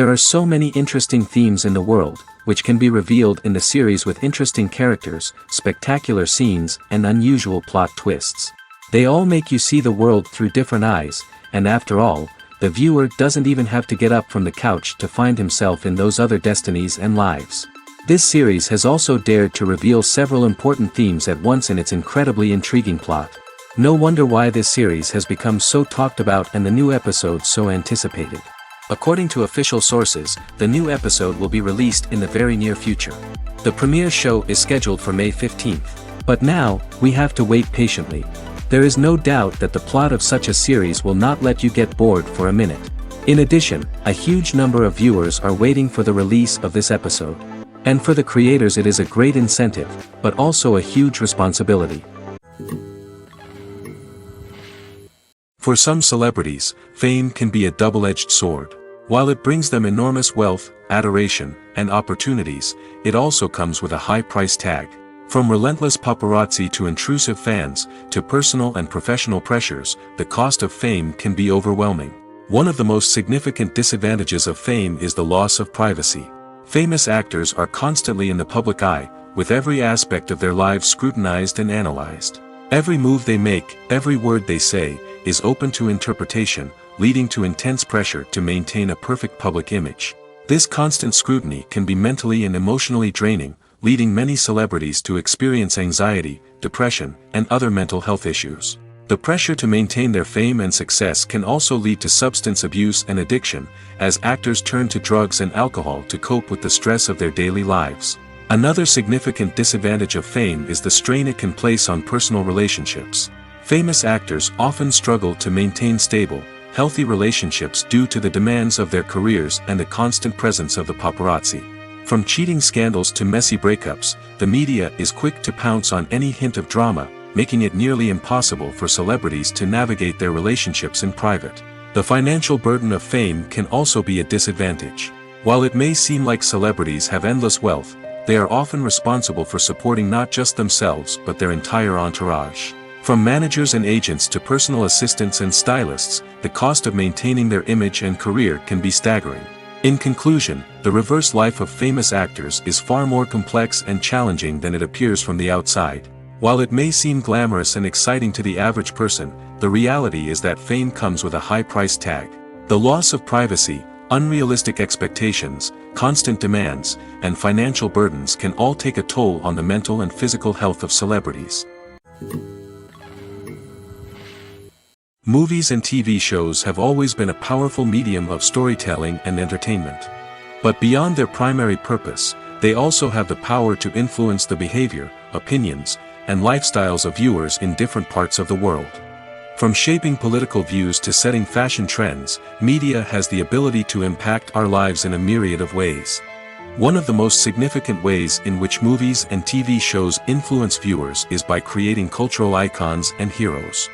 There are so many interesting themes in the world, which can be revealed in the series with interesting characters, spectacular scenes, and unusual plot twists. They all make you see the world through different eyes, and after all, the viewer doesn't even have to get up from the couch to find himself in those other destinies and lives. This series has also dared to reveal several important themes at once in its incredibly intriguing plot. No wonder why this series has become so talked about and the new episodes so anticipated. According to official sources, the new episode will be released in the very near future. The premiere show is scheduled for May 15th. But now, we have to wait patiently. There is no doubt that the plot of such a series will not let you get bored for a minute. In addition, a huge number of viewers are waiting for the release of this episode. And for the creators it is a great incentive, but also a huge responsibility. For some celebrities, fame can be a double-edged sword. While it brings them enormous wealth, adoration, and opportunities, it also comes with a high price tag. From relentless paparazzi to intrusive fans, to personal and professional pressures, the cost of fame can be overwhelming. One of the most significant disadvantages of fame is the loss of privacy. Famous actors are constantly in the public eye, with every aspect of their lives scrutinized and analyzed. Every move they make, every word they say, is open to interpretation, leading to intense pressure to maintain a perfect public image. This constant scrutiny can be mentally and emotionally draining, leading many celebrities to experience anxiety, depression, and other mental health issues. The pressure to maintain their fame and success can also lead to substance abuse and addiction, as actors turn to drugs and alcohol to cope with the stress of their daily lives. Another significant disadvantage of fame is the strain it can place on personal relationships. Famous actors often struggle to maintain stable, healthy relationships due to the demands of their careers and the constant presence of the paparazzi. From cheating scandals to messy breakups, the media is quick to pounce on any hint of drama, making it nearly impossible for celebrities to navigate their relationships in private. The financial burden of fame can also be a disadvantage. While it may seem like celebrities have endless wealth, they are often responsible for supporting not just themselves but their entire entourage. From managers and agents to personal assistants and stylists, the cost of maintaining their image and career can be staggering. In conclusion, the reverse life of famous actors is far more complex and challenging than it appears from the outside. While it may seem glamorous and exciting to the average person, the reality is that fame comes with a high price tag. The loss of privacy, unrealistic expectations, constant demands, and financial burdens can all take a toll on the mental and physical health of celebrities. Movies and TV shows have always been a powerful medium of storytelling and entertainment. But beyond their primary purpose, they also have the power to influence the behavior, opinions, and lifestyles of viewers in different parts of the world. From shaping political views to setting fashion trends, media has the ability to impact our lives in a myriad of ways. One of the most significant ways in which movies and TV shows influence viewers is by creating cultural icons and heroes.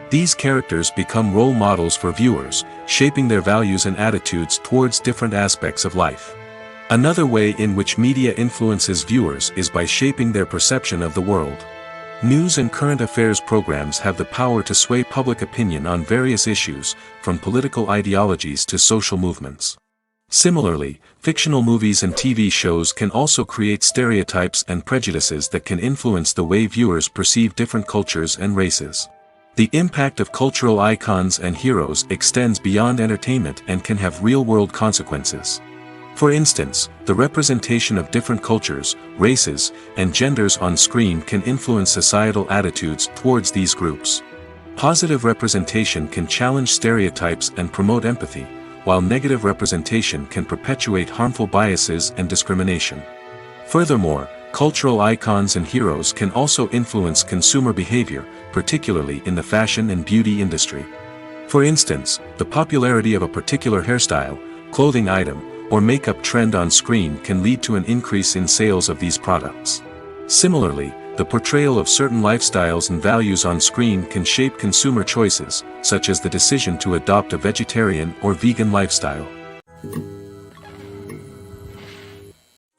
These characters become role models for viewers, shaping their values and attitudes towards different aspects of life. Another way in which media influences viewers is by shaping their perception of the world. News and current affairs programs have the power to sway public opinion on various issues, from political ideologies to social movements. Similarly, fictional movies and TV shows can also create stereotypes and prejudices that can influence the way viewers perceive different cultures and races. The impact of cultural icons and heroes extends beyond entertainment and can have real-world consequences. For instance, the representation of different cultures, races, and genders on screen can influence societal attitudes towards these groups. Positive representation can challenge stereotypes and promote empathy, while negative representation can perpetuate harmful biases and discrimination. Furthermore, cultural icons and heroes can also influence consumer behavior, particularly in the fashion and beauty industry. For instance, the popularity of a particular hairstyle, clothing item, or makeup trend on screen can lead to an increase in sales of these products. Similarly, the portrayal of certain lifestyles and values on screen can shape consumer choices, such as the decision to adopt a vegetarian or vegan lifestyle.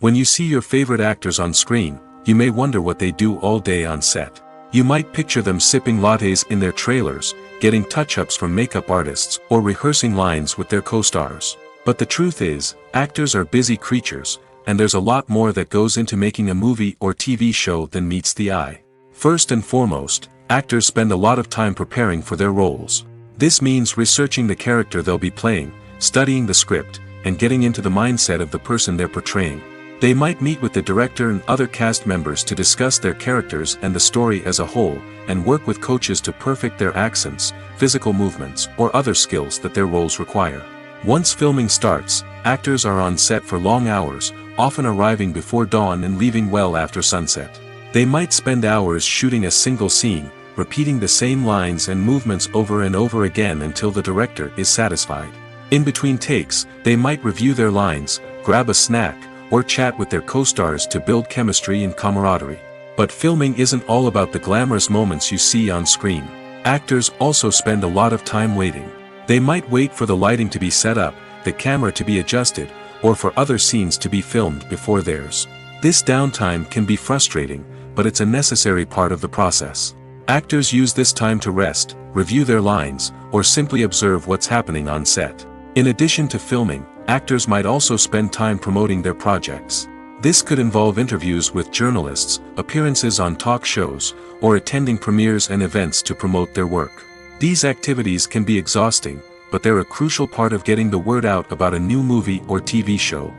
When you see your favorite actors on screen, you may wonder what they do all day on set. You might picture them sipping lattes in their trailers, getting touch-ups from makeup artists, or rehearsing lines with their co-stars. But the truth is, actors are busy creatures, and there's a lot more that goes into making a movie or TV show than meets the eye. First and foremost, actors spend a lot of time preparing for their roles. This means researching the character they'll be playing, studying the script, and getting into the mindset of the person they're portraying. They might meet with the director and other cast members to discuss their characters and the story as a whole, and work with coaches to perfect their accents, physical movements, or other skills that their roles require. Once filming starts, actors are on set for long hours, often arriving before dawn and leaving well after sunset. They might spend hours shooting a single scene, repeating the same lines and movements over and over again until the director is satisfied. In between takes, they might review their lines, grab a snack, or chat with their co-stars to build chemistry and camaraderie. But filming isn't all about the glamorous moments you see on screen. Actors also spend a lot of time waiting. They might wait for the lighting to be set up, the camera to be adjusted, or for other scenes to be filmed before theirs. This downtime can be frustrating, but it's a necessary part of the process. Actors use this time to rest, review their lines, or simply observe what's happening on set. In addition to filming, actors might also spend time promoting their projects. This could involve interviews with journalists, appearances on talk shows, or attending premieres and events to promote their work. These activities can be exhausting, but they're a crucial part of getting the word out about a new movie or TV show.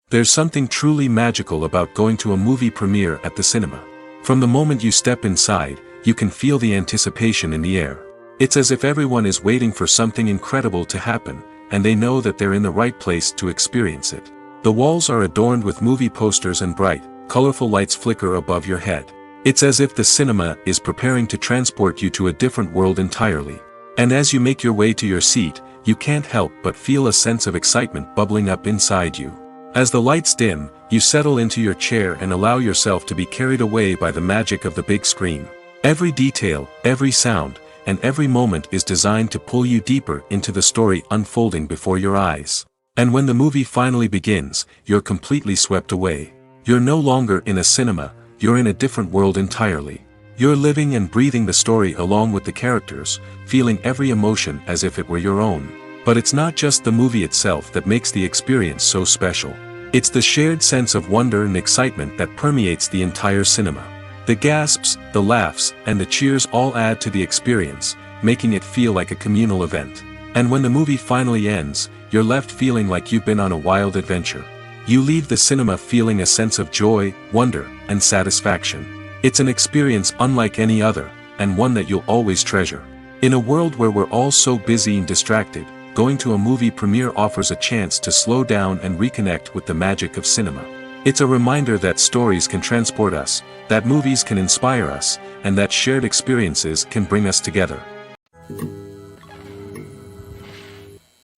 There's something truly magical about going to a movie premiere at the cinema. From the moment you step inside, you can feel the anticipation in the air. It's as if everyone is waiting for something incredible to happen, and they know that they're in the right place to experience it. The walls are adorned with movie posters and bright, colorful lights flicker above your head. It's as if the cinema is preparing to transport you to a different world entirely. And as you make your way to your seat, you can't help but feel a sense of excitement bubbling up inside you. As the lights dim, you settle into your chair and allow yourself to be carried away by the magic of the big screen. Every detail, every sound, and every moment is designed to pull you deeper into the story unfolding before your eyes. And when the movie finally begins, you're completely swept away. You're no longer in a cinema, you're in a different world entirely. You're living and breathing the story along with the characters, feeling every emotion as if it were your own. But it's not just the movie itself that makes the experience so special. It's the shared sense of wonder and excitement that permeates the entire cinema. The gasps, the laughs, and the cheers all add to the experience, making it feel like a communal event. And when the movie finally ends, you're left feeling like you've been on a wild adventure. You leave the cinema feeling a sense of joy, wonder, and satisfaction. It's an experience unlike any other, and one that you'll always treasure. In a world where we're all so busy and distracted, going to a movie premiere offers a chance to slow down and reconnect with the magic of cinema. It's a reminder that stories can transport us, that movies can inspire us, and that shared experiences can bring us together.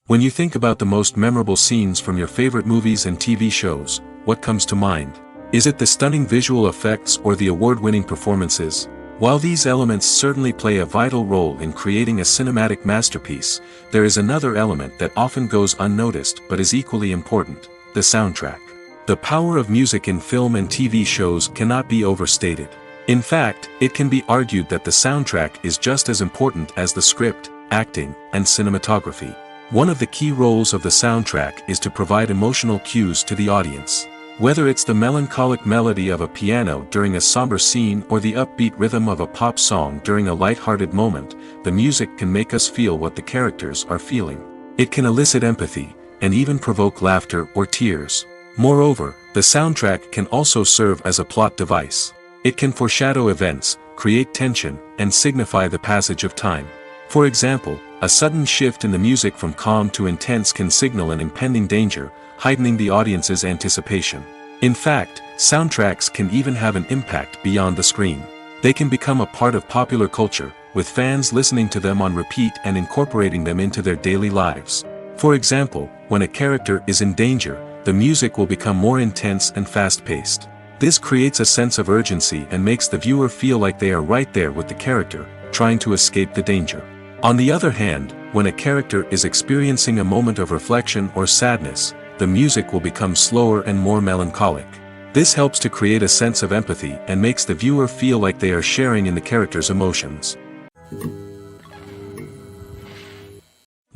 When you think about the most memorable scenes from your favorite movies and TV shows, what comes to mind? Is it the stunning visual effects or the award-winning performances? While these elements certainly play a vital role in creating a cinematic masterpiece, there is another element that often goes unnoticed but is equally important: the soundtrack. The power of music in film and TV shows cannot be overstated. In fact, it can be argued that the soundtrack is just as important as the script, acting, and cinematography. One of the key roles of the soundtrack is to provide emotional cues to the audience. Whether it's the melancholic melody of a piano during a somber scene or the upbeat rhythm of a pop song during a light-hearted moment, the music can make us feel what the characters are feeling. It can elicit empathy, and even provoke laughter or tears. Moreover, the soundtrack can also serve as a plot device. It can foreshadow events, create tension, and signify the passage of time. For example, a sudden shift in the music from calm to intense can signal an impending danger, heightening the audience's anticipation. In fact, soundtracks can even have an impact beyond the screen. They can become a part of popular culture, with fans listening to them on repeat and incorporating them into their daily lives. For example, when a character is in danger, the music will become more intense and fast-paced. This creates a sense of urgency and makes the viewer feel like they are right there with the character, trying to escape the danger. On the other hand, when a character is experiencing a moment of reflection or sadness, the music will become slower and more melancholic. This helps to create a sense of empathy and makes the viewer feel like they are sharing in the character's emotions.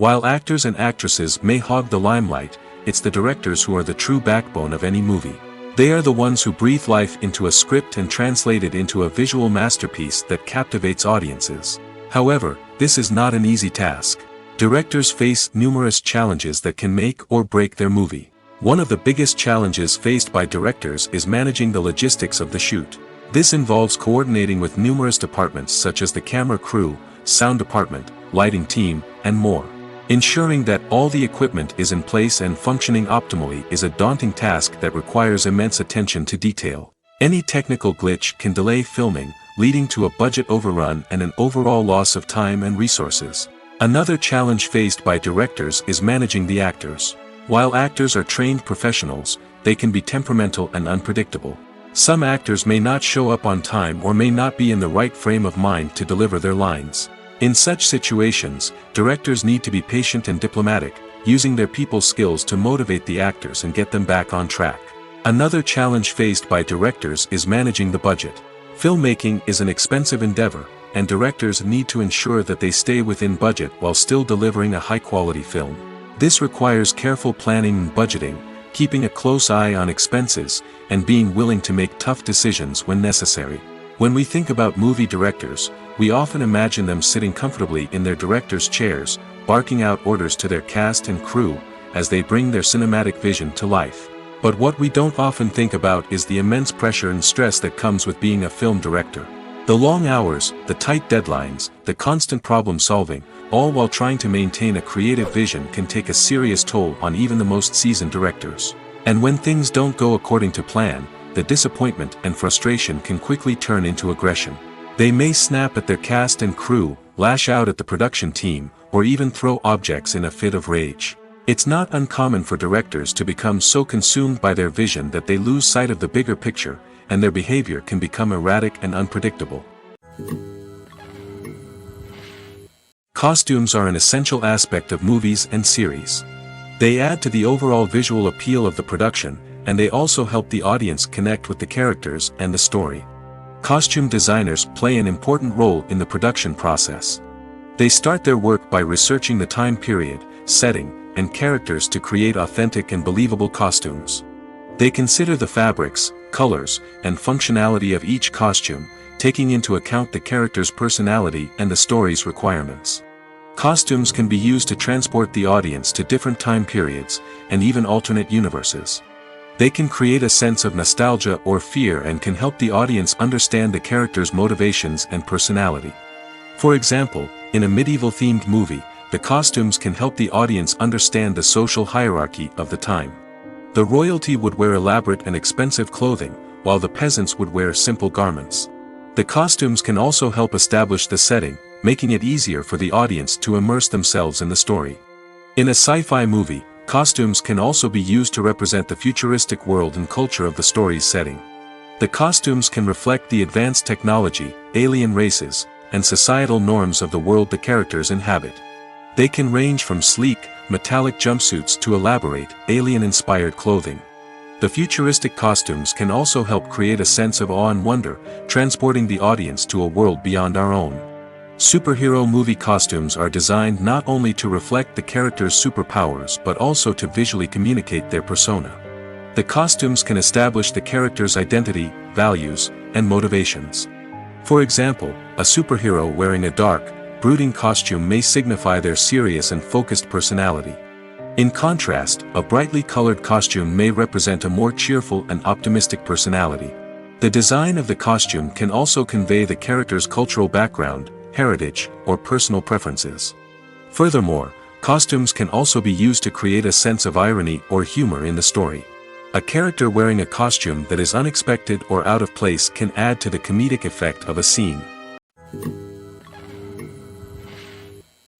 While actors and actresses may hog the limelight, it's the directors who are the true backbone of any movie. They are the ones who breathe life into a script and translate it into a visual masterpiece that captivates audiences. However, this is not an easy task. Directors face numerous challenges that can make or break their movie. One of the biggest challenges faced by directors is managing the logistics of the shoot. This involves coordinating with numerous departments such as the camera crew, sound department, lighting team, and more. Ensuring that all the equipment is in place and functioning optimally is a daunting task that requires immense attention to detail. Any technical glitch can delay filming, leading to a budget overrun and an overall loss of time and resources. Another challenge faced by directors is managing the actors. While actors are trained professionals, they can be temperamental and unpredictable. Some actors may not show up on time or may not be in the right frame of mind to deliver their lines. In such situations, directors need to be patient and diplomatic, using their people skills to motivate the actors and get them back on track. Another challenge faced by directors is managing the budget. Filmmaking is an expensive endeavor, and directors need to ensure that they stay within budget while still delivering a high-quality film. This requires careful planning and budgeting, keeping a close eye on expenses, and being willing to make tough decisions when necessary. When we think about movie directors, we often imagine them sitting comfortably in their director's chairs, barking out orders to their cast and crew, as they bring their cinematic vision to life. But what we don't often think about is the immense pressure and stress that comes with being a film director. The long hours, the tight deadlines, the constant problem solving, all while trying to maintain a creative vision can take a serious toll on even the most seasoned directors. And when things don't go according to plan, the disappointment and frustration can quickly turn into aggression. They may snap at their cast and crew, lash out at the production team, or even throw objects in a fit of rage. It's not uncommon for directors to become so consumed by their vision that they lose sight of the bigger picture, and their behavior can become erratic and unpredictable. Costumes are an essential aspect of movies and series. They add to the overall visual appeal of the production, and they also help the audience connect with the characters and the story. Costume designers play an important role in the production process. They start their work by researching the time period, setting, and characters to create authentic and believable costumes. They consider the fabrics, colors, and functionality of each costume, taking into account the character's personality and the story's requirements. Costumes can be used to transport the audience to different time periods, and even alternate universes. They can create a sense of nostalgia or fear and can help the audience understand the character's motivations and personality. For example, in a medieval-themed movie, the costumes can help the audience understand the social hierarchy of the time. The royalty would wear elaborate and expensive clothing, while the peasants would wear simple garments. The costumes can also help establish the setting, making it easier for the audience to immerse themselves in the story. In a sci-fi movie, costumes can also be used to represent the futuristic world and culture of the story's setting. The costumes can reflect the advanced technology, alien races, and societal norms of the world the characters inhabit. They can range from sleek, metallic jumpsuits to elaborate, alien-inspired clothing. The futuristic costumes can also help create a sense of awe and wonder, transporting the audience to a world beyond our own. Superhero movie costumes are designed not only to reflect the character's superpowers but also to visually communicate their persona. The costumes can establish the character's identity, values, and motivations. For example, a superhero wearing a dark, brooding costume may signify their serious and focused personality. In contrast, a brightly colored costume may represent a more cheerful and optimistic personality. The design of the costume can also convey the character's cultural background, heritage, or personal preferences. Furthermore, costumes can also be used to create a sense of irony or humor in the story. A character wearing a costume that is unexpected or out of place can add to the comedic effect of a scene.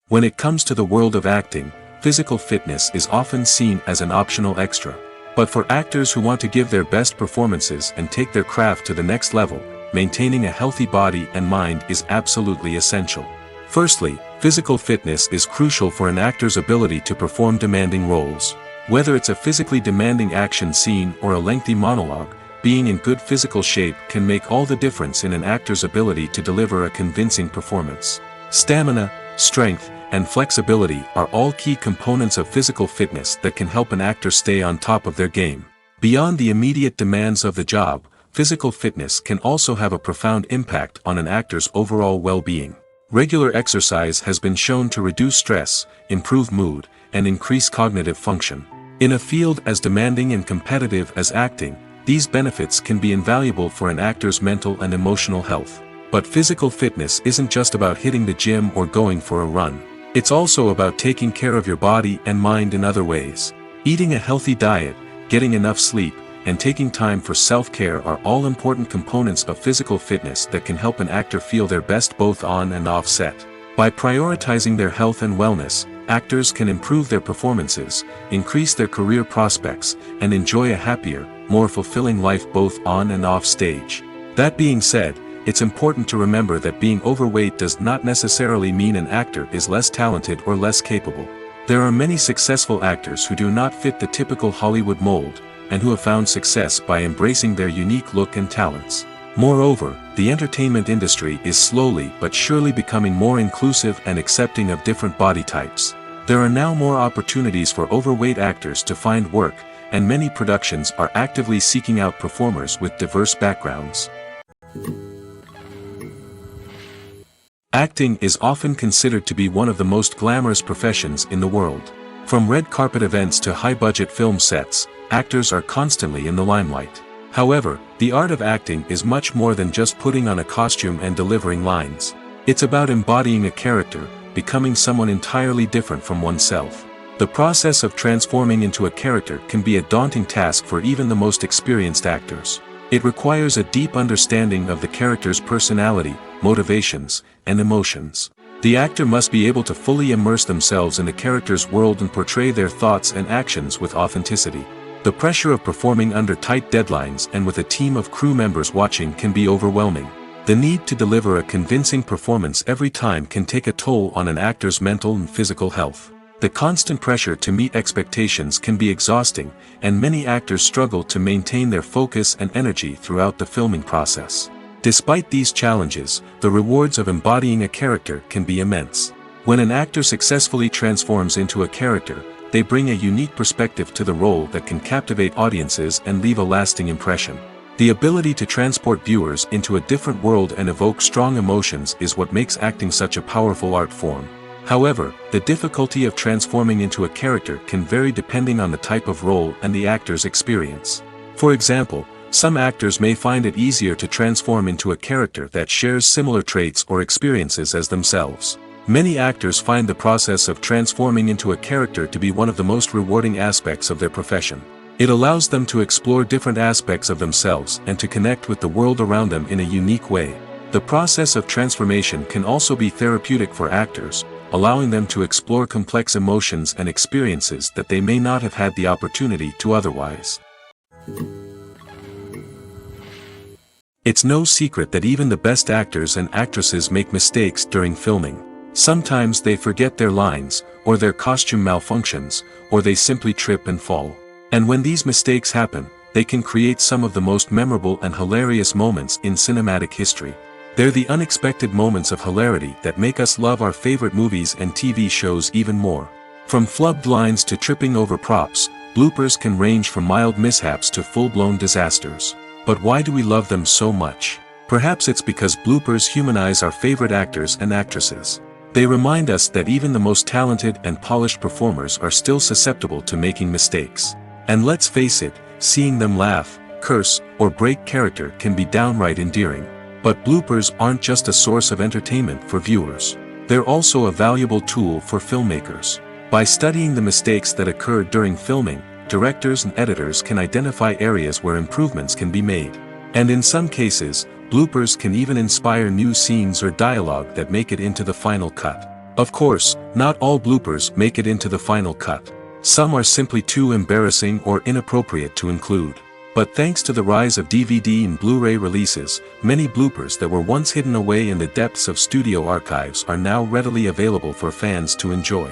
When it comes to the world of acting, physical fitness is often seen as an optional extra. But for actors who want to give their best performances and take their craft to the next level, maintaining a healthy body and mind is absolutely essential. Firstly, physical fitness is crucial for an actor's ability to perform demanding roles. Whether it's a physically demanding action scene or a lengthy monologue, being in good physical shape can make all the difference in an actor's ability to deliver a convincing performance. Stamina, strength, and flexibility are all key components of physical fitness that can help an actor stay on top of their game. Beyond the immediate demands of the job, physical fitness can also have a profound impact on an actor's overall well-being. Regular exercise has been shown to reduce stress, improve mood, and increase cognitive function. In a field as demanding and competitive as acting, these benefits can be invaluable for an actor's mental and emotional health. But physical fitness isn't just about hitting the gym or going for a run. It's also about taking care of your body and mind in other ways. Eating a healthy diet, getting enough sleep, and taking time for self-care are all important components of physical fitness that can help an actor feel their best both on and off set. By prioritizing their health and wellness, actors can improve their performances, increase their career prospects, and enjoy a happier, more fulfilling life both on and off stage. That being said, it's important to remember that being overweight does not necessarily mean an actor is less talented or less capable. There are many successful actors who do not fit the typical Hollywood mold, and who have found success by embracing their unique look and talents. Moreover, the entertainment industry is slowly but surely becoming more inclusive and accepting of different body types. There are now more opportunities for overweight actors to find work, and many productions are actively seeking out performers with diverse backgrounds. Acting is often considered to be one of the most glamorous professions in the world. From red carpet events to high-budget film sets, actors are constantly in the limelight. However, the art of acting is much more than just putting on a costume and delivering lines. It's about embodying a character, becoming someone entirely different from oneself. The process of transforming into a character can be a daunting task for even the most experienced actors. It requires a deep understanding of the character's personality, motivations, and emotions. The actor must be able to fully immerse themselves in the character's world and portray their thoughts and actions with authenticity. The pressure of performing under tight deadlines and with a team of crew members watching can be overwhelming. The need to deliver a convincing performance every time can take a toll on an actor's mental and physical health. The constant pressure to meet expectations can be exhausting, and many actors struggle to maintain their focus and energy throughout the filming process. Despite these challenges, the rewards of embodying a character can be immense. When an actor successfully transforms into a character, they bring a unique perspective to the role that can captivate audiences and leave a lasting impression. The ability to transport viewers into a different world and evoke strong emotions is what makes acting such a powerful art form. However, the difficulty of transforming into a character can vary depending on the type of role and the actor's experience. For example, some actors may find it easier to transform into a character that shares similar traits or experiences as themselves. Many actors find the process of transforming into a character to be one of the most rewarding aspects of their profession. It allows them to explore different aspects of themselves and to connect with the world around them in a unique way. The process of transformation can also be therapeutic for actors, allowing them to explore complex emotions and experiences that they may not have had the opportunity to otherwise. It's no secret that even the best actors and actresses make mistakes during filming. Sometimes they forget their lines, or their costume malfunctions, or they simply trip and fall. And when these mistakes happen, they can create some of the most memorable and hilarious moments in cinematic history. They're the unexpected moments of hilarity that make us love our favorite movies and TV shows even more. From flubbed lines to tripping over props, bloopers can range from mild mishaps to full-blown disasters. But why do we love them so much? Perhaps it's because bloopers humanize our favorite actors and actresses. They remind us that even the most talented and polished performers are still susceptible to making mistakes. And let's face it, seeing them laugh, curse, or break character can be downright endearing. But bloopers aren't just a source of entertainment for viewers. They're also a valuable tool for filmmakers. By studying the mistakes that occurred during filming, directors and editors can identify areas where improvements can be made. And in some cases, bloopers can even inspire new scenes or dialogue that make it into the final cut. Of course, not all bloopers make it into the final cut. Some are simply too embarrassing or inappropriate to include. But thanks to the rise of DVD and Blu-ray releases, many bloopers that were once hidden away in the depths of studio archives are now readily available for fans to enjoy.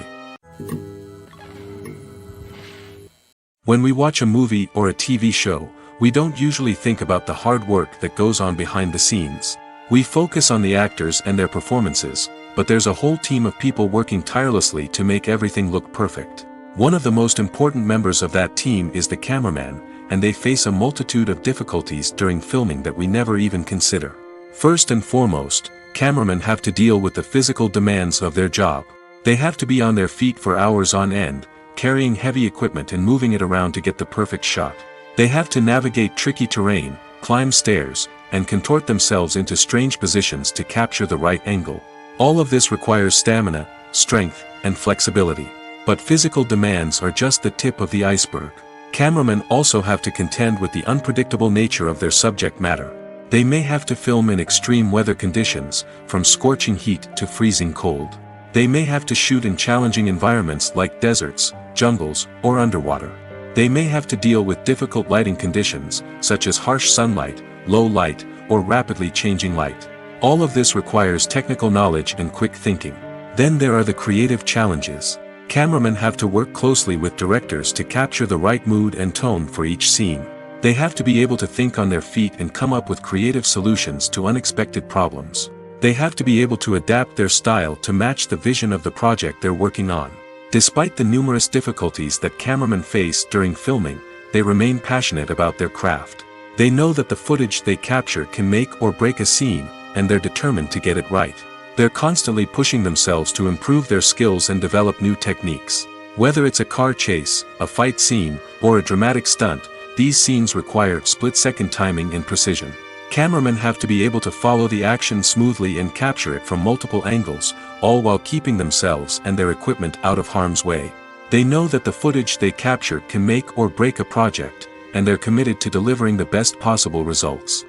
When we watch a movie or a TV show, we don't usually think about the hard work that goes on behind the scenes. We focus on the actors and their performances, but there's a whole team of people working tirelessly to make everything look perfect. One of the most important members of that team is the cameraman, and they face a multitude of difficulties during filming that we never even consider. First and foremost, cameramen have to deal with the physical demands of their job. They have to be on their feet for hours on end, carrying heavy equipment and moving it around to get the perfect shot. They have to navigate tricky terrain, climb stairs, and contort themselves into strange positions to capture the right angle. All of this requires stamina, strength, and flexibility. But physical demands are just the tip of the iceberg. Cameramen also have to contend with the unpredictable nature of their subject matter. They may have to film in extreme weather conditions, from scorching heat to freezing cold. They may have to shoot in challenging environments like deserts, jungles, or underwater. They may have to deal with difficult lighting conditions, such as harsh sunlight, low light, or rapidly changing light. All of this requires technical knowledge and quick thinking. Then there are the creative challenges. Cameramen have to work closely with directors to capture the right mood and tone for each scene. They have to be able to think on their feet and come up with creative solutions to unexpected problems. They have to be able to adapt their style to match the vision of the project they're working on. Despite the numerous difficulties that cameramen face during filming, they remain passionate about their craft. They know that the footage they capture can make or break a scene, and they're determined to get it right. They're constantly pushing themselves to improve their skills and develop new techniques. Whether it's a car chase, a fight scene, or a dramatic stunt, these scenes require split-second timing and precision. Cameramen have to be able to follow the action smoothly and capture it from multiple angles, all while keeping themselves and their equipment out of harm's way. They know that the footage they capture can make or break a project, and they're committed to delivering the best possible results.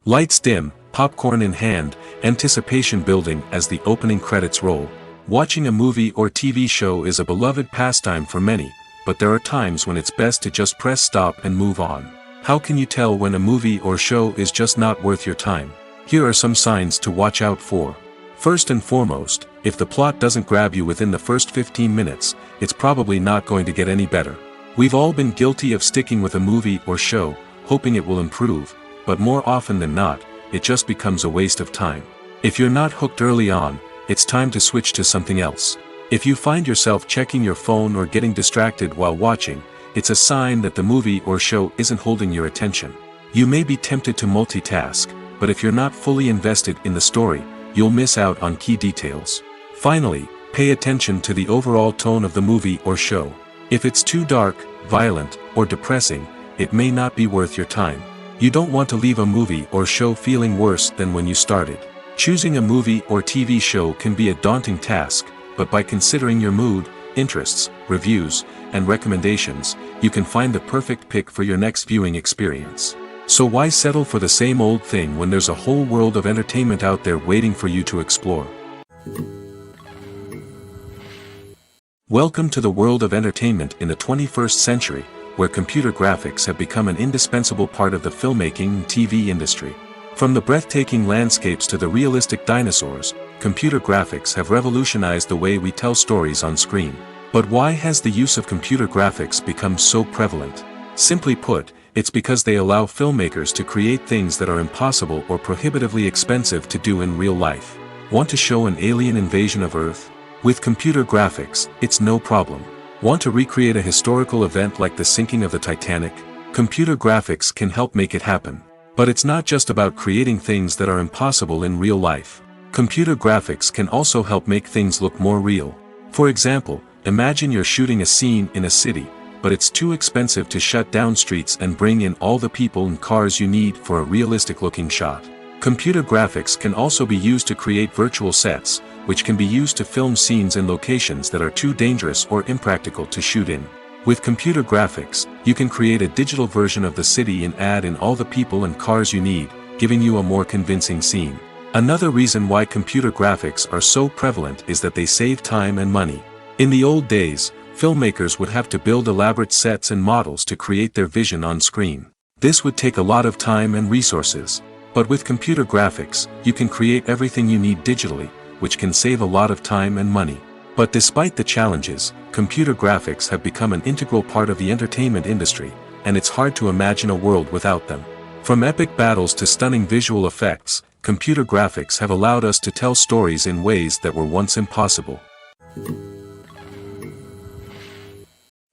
Lights dim, popcorn in hand, anticipation building as the opening credits roll. Watching a movie or TV show is a beloved pastime for many, but there are times when it's best to just press stop and move on. How can you tell when a movie or show is just not worth your time? Here are some signs to watch out for. First and foremost, if the plot doesn't grab you within the first 15 minutes, it's probably not going to get any better. We've all been guilty of sticking with a movie or show, hoping it will improve, but more often than not, it just becomes a waste of time. If you're not hooked early on, it's time to switch to something else. If you find yourself checking your phone or getting distracted while watching, it's a sign that the movie or show isn't holding your attention. You may be tempted to multitask, but if you're not fully invested in the story, you'll miss out on key details. Finally, pay attention to the overall tone of the movie or show. If it's too dark, violent, or depressing, it may not be worth your time. You don't want to leave a movie or show feeling worse than when you started. Choosing a movie or TV show can be a daunting task, but by considering your mood, interests, reviews, and recommendations, you can find the perfect pick for your next viewing experience. So why settle for the same old thing when there's a whole world of entertainment out there waiting for you to explore? Welcome to the world of entertainment in the 21st century, where computer graphics have become an indispensable part of the filmmaking and TV industry. From the breathtaking landscapes to the realistic dinosaurs, computer graphics have revolutionized the way we tell stories on screen. But why has the use of computer graphics become so prevalent? Simply put, it's because they allow filmmakers to create things that are impossible or prohibitively expensive to do in real life. Want to show an alien invasion of Earth? With computer graphics, it's no problem. Want to recreate a historical event like the sinking of the Titanic? Computer graphics can help make it happen. But it's not just about creating things that are impossible in real life. Computer graphics can also help make things look more real. For example, imagine you're shooting a scene in a city, but it's too expensive to shut down streets and bring in all the people and cars you need for a realistic-looking shot. Computer graphics can also be used to create virtual sets, which can be used to film scenes in locations that are too dangerous or impractical to shoot in. With computer graphics, you can create a digital version of the city and add in all the people and cars you need, giving you a more convincing scene. Another reason why computer graphics are so prevalent is that they save time and money. In the old days, filmmakers would have to build elaborate sets and models to create their vision on screen. This would take a lot of time and resources. But with computer graphics, you can create everything you need digitally, which can save a lot of time and money. But despite the challenges, computer graphics have become an integral part of the entertainment industry, and it's hard to imagine a world without them. From epic battles to stunning visual effects, computer graphics have allowed us to tell stories in ways that were once impossible.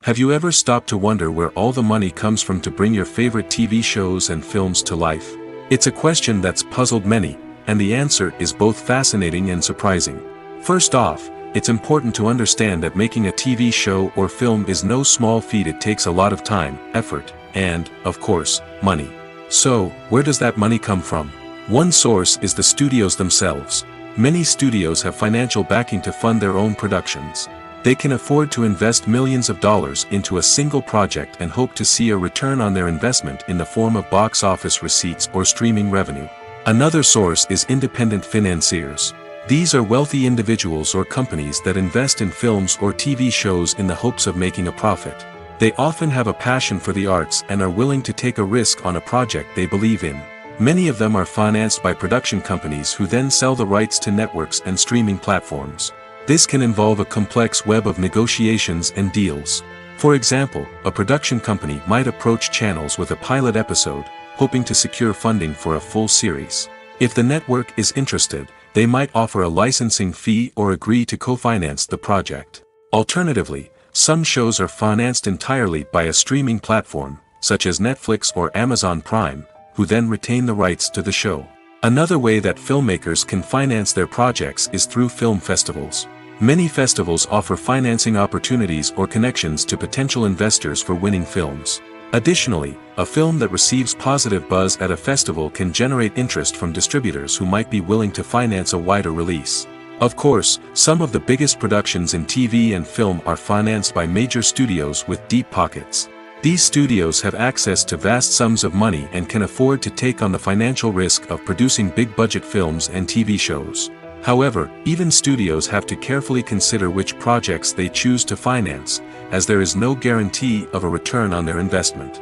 Have you ever stopped to wonder where all the money comes from to bring your favorite TV shows and films to life? It's a question that's puzzled many, and the answer is both fascinating and surprising. First off, it's important to understand that making a TV show or film is no small feat. It takes a lot of time, effort, and, of course, money. So, where does that money come from? One source is the studios themselves. Many studios have financial backing to fund their own productions. They can afford to invest millions of dollars into a single project and hope to see a return on their investment in the form of box office receipts or streaming revenue. Another source is independent financiers. These are wealthy individuals or companies that invest in films or TV shows in the hopes of making a profit. They often have a passion for the arts and are willing to take a risk on a project they believe in. Many of them are financed by production companies who then sell the rights to networks and streaming platforms. This can involve a complex web of negotiations and deals. For example, a production company might approach channels with a pilot episode, hoping to secure funding for a full series. If the network is interested, they might offer a licensing fee or agree to co-finance the project. Alternatively, some shows are financed entirely by a streaming platform, such as Netflix or Amazon Prime, who then retain the rights to the show. Another way that filmmakers can finance their projects is through film festivals. Many festivals offer financing opportunities or connections to potential investors for winning films. Additionally, a film that receives positive buzz at a festival can generate interest from distributors who might be willing to finance a wider release. Of course, some of the biggest productions in TV and film are financed by major studios with deep pockets. These studios have access to vast sums of money and can afford to take on the financial risk of producing big-budget films and TV shows. However, even studios have to carefully consider which projects they choose to finance, as there is no guarantee of a return on their investment.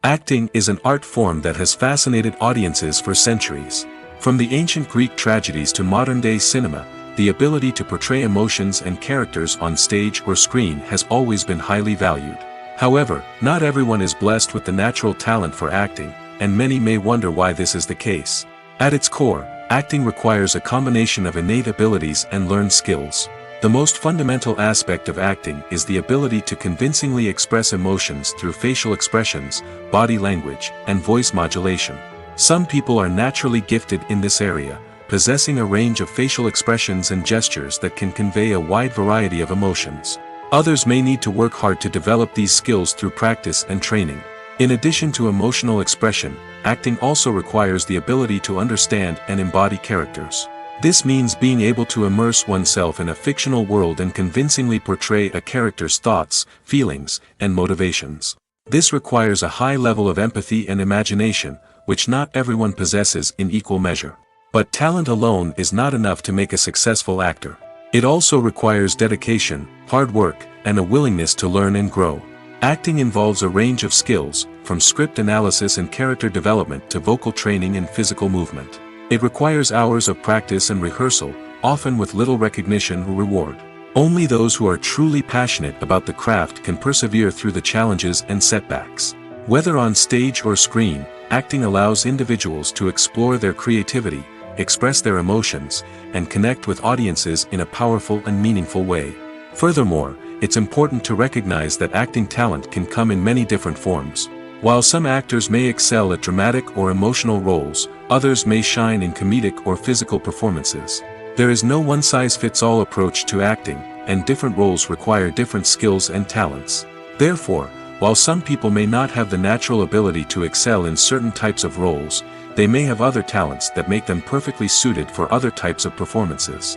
Acting is an art form that has fascinated audiences for centuries. From the ancient Greek tragedies to modern-day cinema, the ability to portray emotions and characters on stage or screen has always been highly valued. However, not everyone is blessed with the natural talent for acting, and many may wonder why this is the case. At its core, acting requires a combination of innate abilities and learned skills. The most fundamental aspect of acting is the ability to convincingly express emotions through facial expressions, body language, and voice modulation. Some people are naturally gifted in this area, possessing a range of facial expressions and gestures that can convey a wide variety of emotions. Others may need to work hard to develop these skills through practice and training. In addition to emotional expression, acting also requires the ability to understand and embody characters. This means being able to immerse oneself in a fictional world and convincingly portray a character's thoughts, feelings, and motivations. This requires a high level of empathy and imagination, which not everyone possesses in equal measure. But talent alone is not enough to make a successful actor. It also requires dedication, hard work, and a willingness to learn and grow. Acting involves a range of skills, from script analysis and character development to vocal training and physical movement. It requires hours of practice and rehearsal, often with little recognition or reward. Only those who are truly passionate about the craft can persevere through the challenges and setbacks. Whether on stage or screen, acting allows individuals to explore their creativity, express their emotions, and connect with audiences in a powerful and meaningful way. Furthermore, it's important to recognize that acting talent can come in many different forms. While some actors may excel at dramatic or emotional roles, others may shine in comedic or physical performances. There is no one-size-fits-all approach to acting, and different roles require different skills and talents. Therefore, while some people may not have the natural ability to excel in certain types of roles, they may have other talents that make them perfectly suited for other types of performances.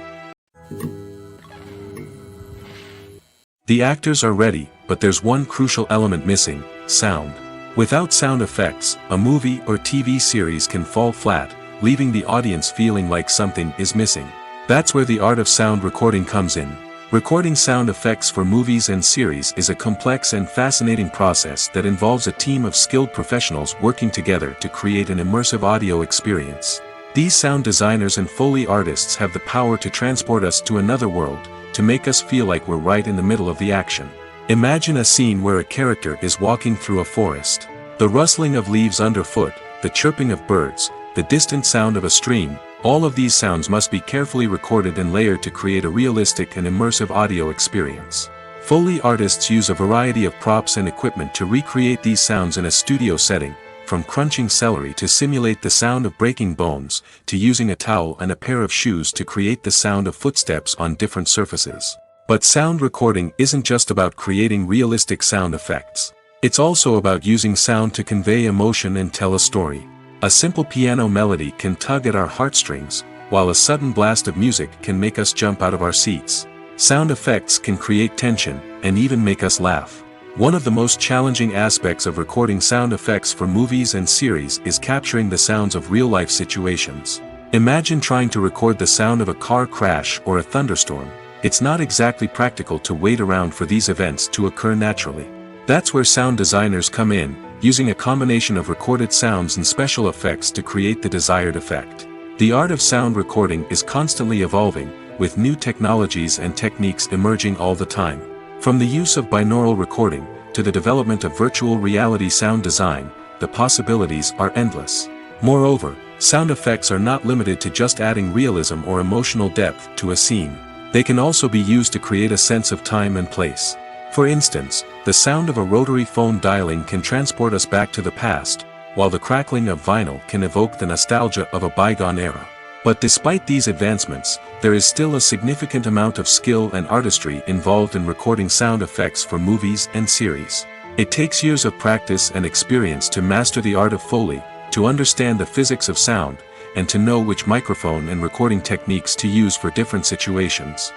The actors are ready, but there's one crucial element missing: sound. Without sound effects, a movie or TV series can fall flat, leaving the audience feeling like something is missing. That's where the art of sound recording comes in. Recording sound effects for movies and series is a complex and fascinating process that involves a team of skilled professionals working together to create an immersive audio experience. These sound designers and Foley artists have the power to transport us to another world, to make us feel like we're right in the middle of the action. Imagine a scene where a character is walking through a forest. The rustling of leaves underfoot, the chirping of birds, the distant sound of a stream, all of these sounds must be carefully recorded and layered to create a realistic and immersive audio experience. Foley artists use a variety of props and equipment to recreate these sounds in a studio setting, from crunching celery to simulate the sound of breaking bones, to using a towel and a pair of shoes to create the sound of footsteps on different surfaces. But sound recording isn't just about creating realistic sound effects. It's also about using sound to convey emotion and tell a story. A simple piano melody can tug at our heartstrings, while a sudden blast of music can make us jump out of our seats. Sound effects can create tension, and even make us laugh. One of the most challenging aspects of recording sound effects for movies and series is capturing the sounds of real-life situations. Imagine trying to record the sound of a car crash or a thunderstorm. It's not exactly practical to wait around for these events to occur naturally. That's where sound designers come in, using a combination of recorded sounds and special effects to create the desired effect. The art of sound recording is constantly evolving, with new technologies and techniques emerging all the time. From the use of binaural recording, to the development of virtual reality sound design, the possibilities are endless. Moreover, sound effects are not limited to just adding realism or emotional depth to a scene. They can also be used to create a sense of time and place. For instance, the sound of a rotary phone dialing can transport us back to the past, while the crackling of vinyl can evoke the nostalgia of a bygone era. But despite these advancements, there is still a significant amount of skill and artistry involved in recording sound effects for movies and series. It takes years of practice and experience to master the art of Foley, to understand the physics of sound, and to know which microphone and recording techniques to use for different situations.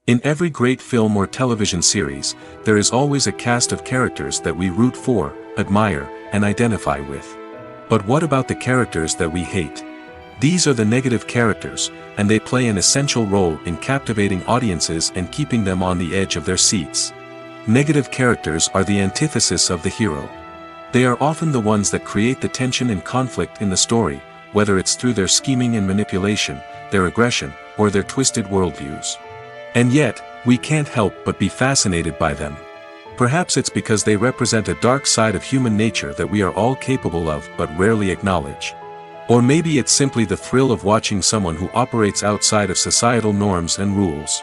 In every great film or television series, there is always a cast of characters that we root for, admire, and identify with. But what about the characters that we hate? These are the negative characters, and they play an essential role in captivating audiences and keeping them on the edge of their seats. Negative characters are the antithesis of the hero. They are often the ones that create the tension and conflict in the story, whether it's through their scheming and manipulation, their aggression, or their twisted worldviews. And yet, we can't help but be fascinated by them. Perhaps it's because they represent a dark side of human nature that we are all capable of but rarely acknowledge. Or maybe it's simply the thrill of watching someone who operates outside of societal norms and rules.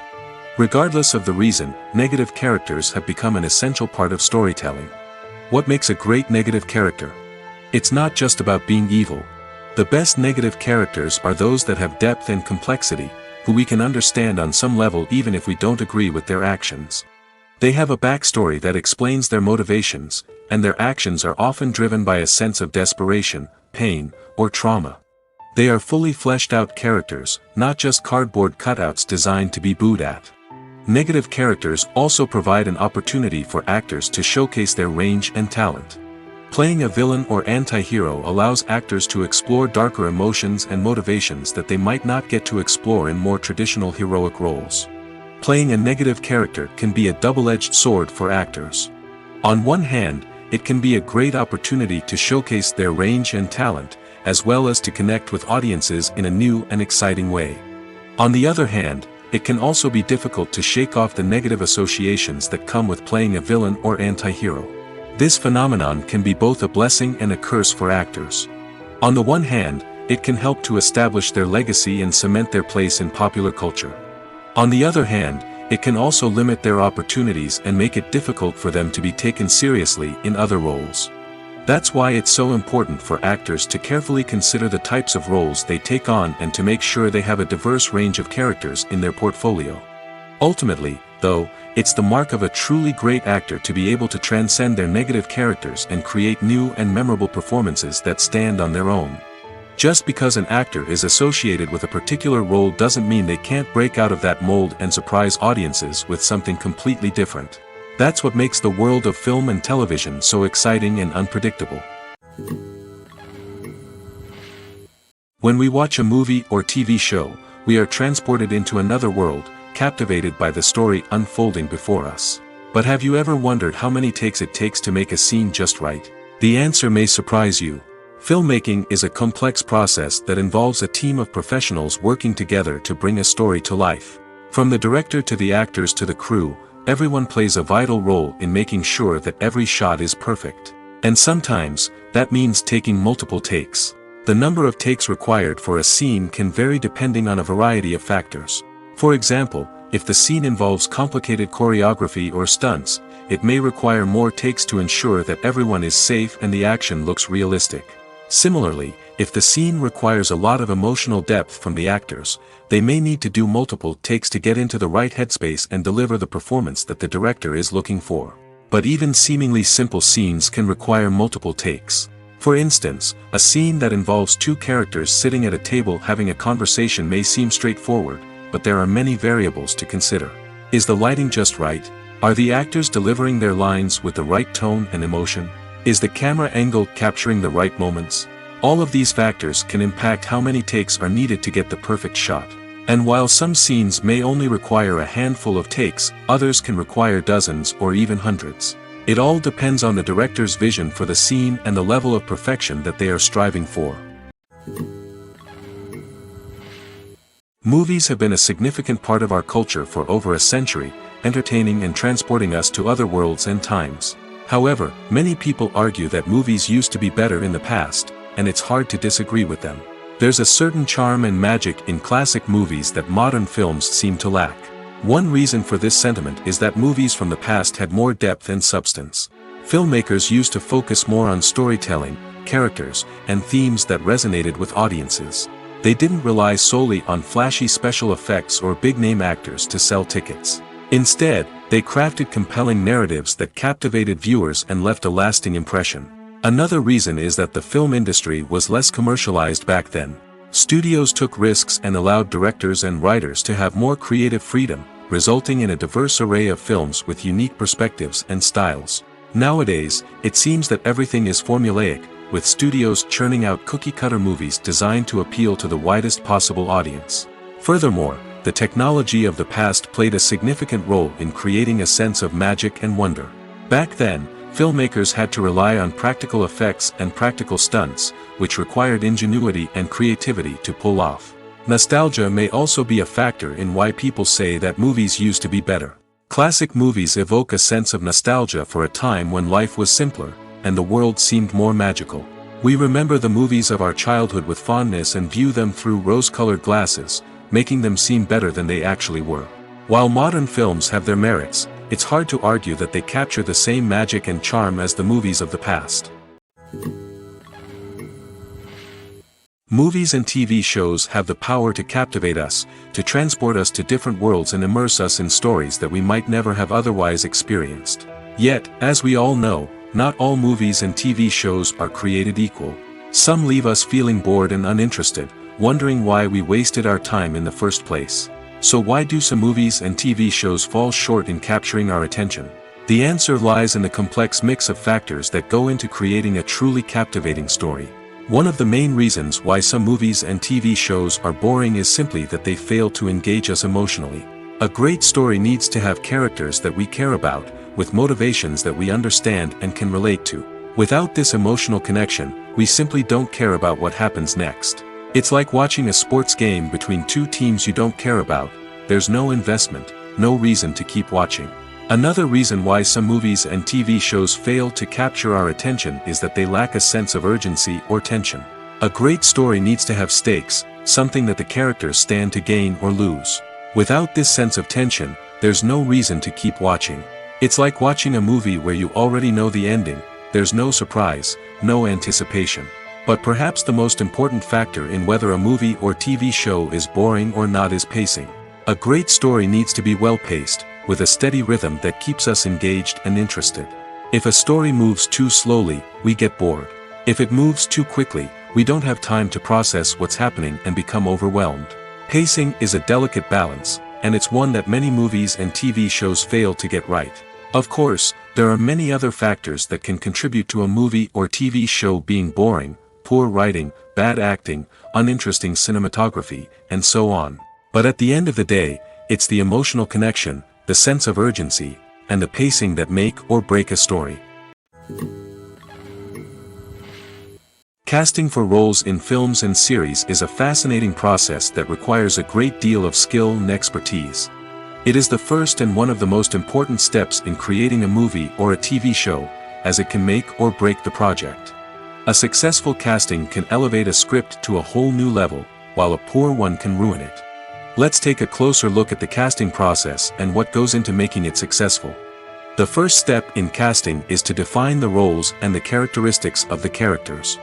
Regardless of the reason, negative characters have become an essential part of storytelling. What makes a great negative character? It's not just about being evil. The best negative characters are those that have depth and complexity, who we can understand on some level even if we don't agree with their actions. They have a backstory that explains their motivations, and their actions are often driven by a sense of desperation, pain, or trauma. They are fully fleshed out characters, not just cardboard cutouts designed to be booed at. Negative characters also provide an opportunity for actors to showcase their range and talent. Playing a villain or anti-hero allows actors to explore darker emotions and motivations that they might not get to explore in more traditional heroic roles. Playing a negative character can be a double-edged sword for actors. On one hand, it can be a great opportunity to showcase their range and talent, as well as to connect with audiences in a new and exciting way. On the other hand, it can also be difficult to shake off the negative associations that come with playing a villain or anti-hero. This phenomenon can be both a blessing and a curse for actors. On the one hand, it can help to establish their legacy and cement their place in popular culture. On the other hand, it can also limit their opportunities and make it difficult for them to be taken seriously in other roles. That's why it's so important for actors to carefully consider the types of roles they take on and to make sure they have a diverse range of characters in their portfolio. Ultimately, though, it's the mark of a truly great actor to be able to transcend their negative characters and create new and memorable performances that stand on their own. Just because an actor is associated with a particular role doesn't mean they can't break out of that mold and surprise audiences with something completely different. That's what makes the world of film and television so exciting and unpredictable. When we watch a movie or TV show, we are transported into another world, captivated by the story unfolding before us. But have you ever wondered how many takes it takes to make a scene just right? The answer may surprise you. Filmmaking is a complex process that involves a team of professionals working together to bring a story to life. From the director to the actors to the crew, everyone plays a vital role in making sure that every shot is perfect. And sometimes, that means taking multiple takes. The number of takes required for a scene can vary depending on a variety of factors. For example, if the scene involves complicated choreography or stunts, it may require more takes to ensure that everyone is safe and the action looks realistic. Similarly, if the scene requires a lot of emotional depth from the actors, they may need to do multiple takes to get into the right headspace and deliver the performance that the director is looking for. But even seemingly simple scenes can require multiple takes. For instance, a scene that involves two characters sitting at a table having a conversation may seem straightforward, but there are many variables to consider. Is the lighting just right? Are the actors delivering their lines with the right tone and emotion? Is the camera angle capturing the right moments? All of these factors can impact how many takes are needed to get the perfect shot. And while some scenes may only require a handful of takes, others can require dozens or even hundreds. It all depends on the director's vision for the scene and the level of perfection that they are striving for. Movies have been a significant part of our culture for over a century, entertaining and transporting us to other worlds and times. However, many people argue that movies used to be better in the past, and it's hard to disagree with them. There's a certain charm and magic in classic movies that modern films seem to lack. One reason for this sentiment is that movies from the past had more depth and substance. Filmmakers used to focus more on storytelling, characters, and themes that resonated with audiences. They didn't rely solely on flashy special effects or big-name actors to sell tickets. Instead, they crafted compelling narratives that captivated viewers and left a lasting impression. Another reason is that the film industry was less commercialized back then. Studios took risks and allowed directors and writers to have more creative freedom, resulting in a diverse array of films with unique perspectives and styles. Nowadays, it seems that everything is formulaic, with studios churning out cookie-cutter movies designed to appeal to the widest possible audience. Furthermore, the technology of the past played a significant role in creating a sense of magic and wonder. Back then, filmmakers had to rely on practical effects and practical stunts, which required ingenuity and creativity to pull off. Nostalgia may also be a factor in why people say that movies used to be better. Classic movies evoke a sense of nostalgia for a time when life was simpler, and the world seemed more magical. We remember the movies of our childhood with fondness and view them through rose-colored glasses, making them seem better than they actually were. While modern films have their merits, it's hard to argue that they capture the same magic and charm as the movies of the past. Movies and TV shows have the power to captivate us, to transport us to different worlds and immerse us in stories that we might never have otherwise experienced. Yet, as we all know, not all movies and TV shows are created equal. Some leave us feeling bored and uninterested, wondering why we wasted our time in the first place. So why do some movies and TV shows fall short in capturing our attention? The answer lies in the complex mix of factors that go into creating a truly captivating story. One of the main reasons why some movies and TV shows are boring is simply that they fail to engage us emotionally. A great story needs to have characters that we care about, with motivations that we understand and can relate to. Without this emotional connection, we simply don't care about what happens next. It's like watching a sports game between two teams you don't care about. There's no investment, no reason to keep watching. Another reason why some movies and TV shows fail to capture our attention is that they lack a sense of urgency or tension. A great story needs to have stakes, something that the characters stand to gain or lose. Without this sense of tension, there's no reason to keep watching. It's like watching a movie where you already know the ending. There's no surprise, no anticipation. But perhaps the most important factor in whether a movie or TV show is boring or not is pacing. A great story needs to be well-paced, with a steady rhythm that keeps us engaged and interested. If a story moves too slowly, we get bored. If it moves too quickly, we don't have time to process what's happening and become overwhelmed. Pacing is a delicate balance, and it's one that many movies and TV shows fail to get right. Of course, there are many other factors that can contribute to a movie or TV show being boring: poor writing, bad acting, uninteresting cinematography, and so on. But at the end of the day, it's the emotional connection, the sense of urgency, and the pacing that make or break a story. Casting for roles in films and series is a fascinating process that requires a great deal of skill and expertise. It is the first and one of the most important steps in creating a movie or a TV show, as it can make or break the project. A successful casting can elevate a script to a whole new level, while a poor one can ruin it. Let's take a closer look at the casting process and what goes into making it successful. The first step in casting is to define the roles and the characteristics of the characters.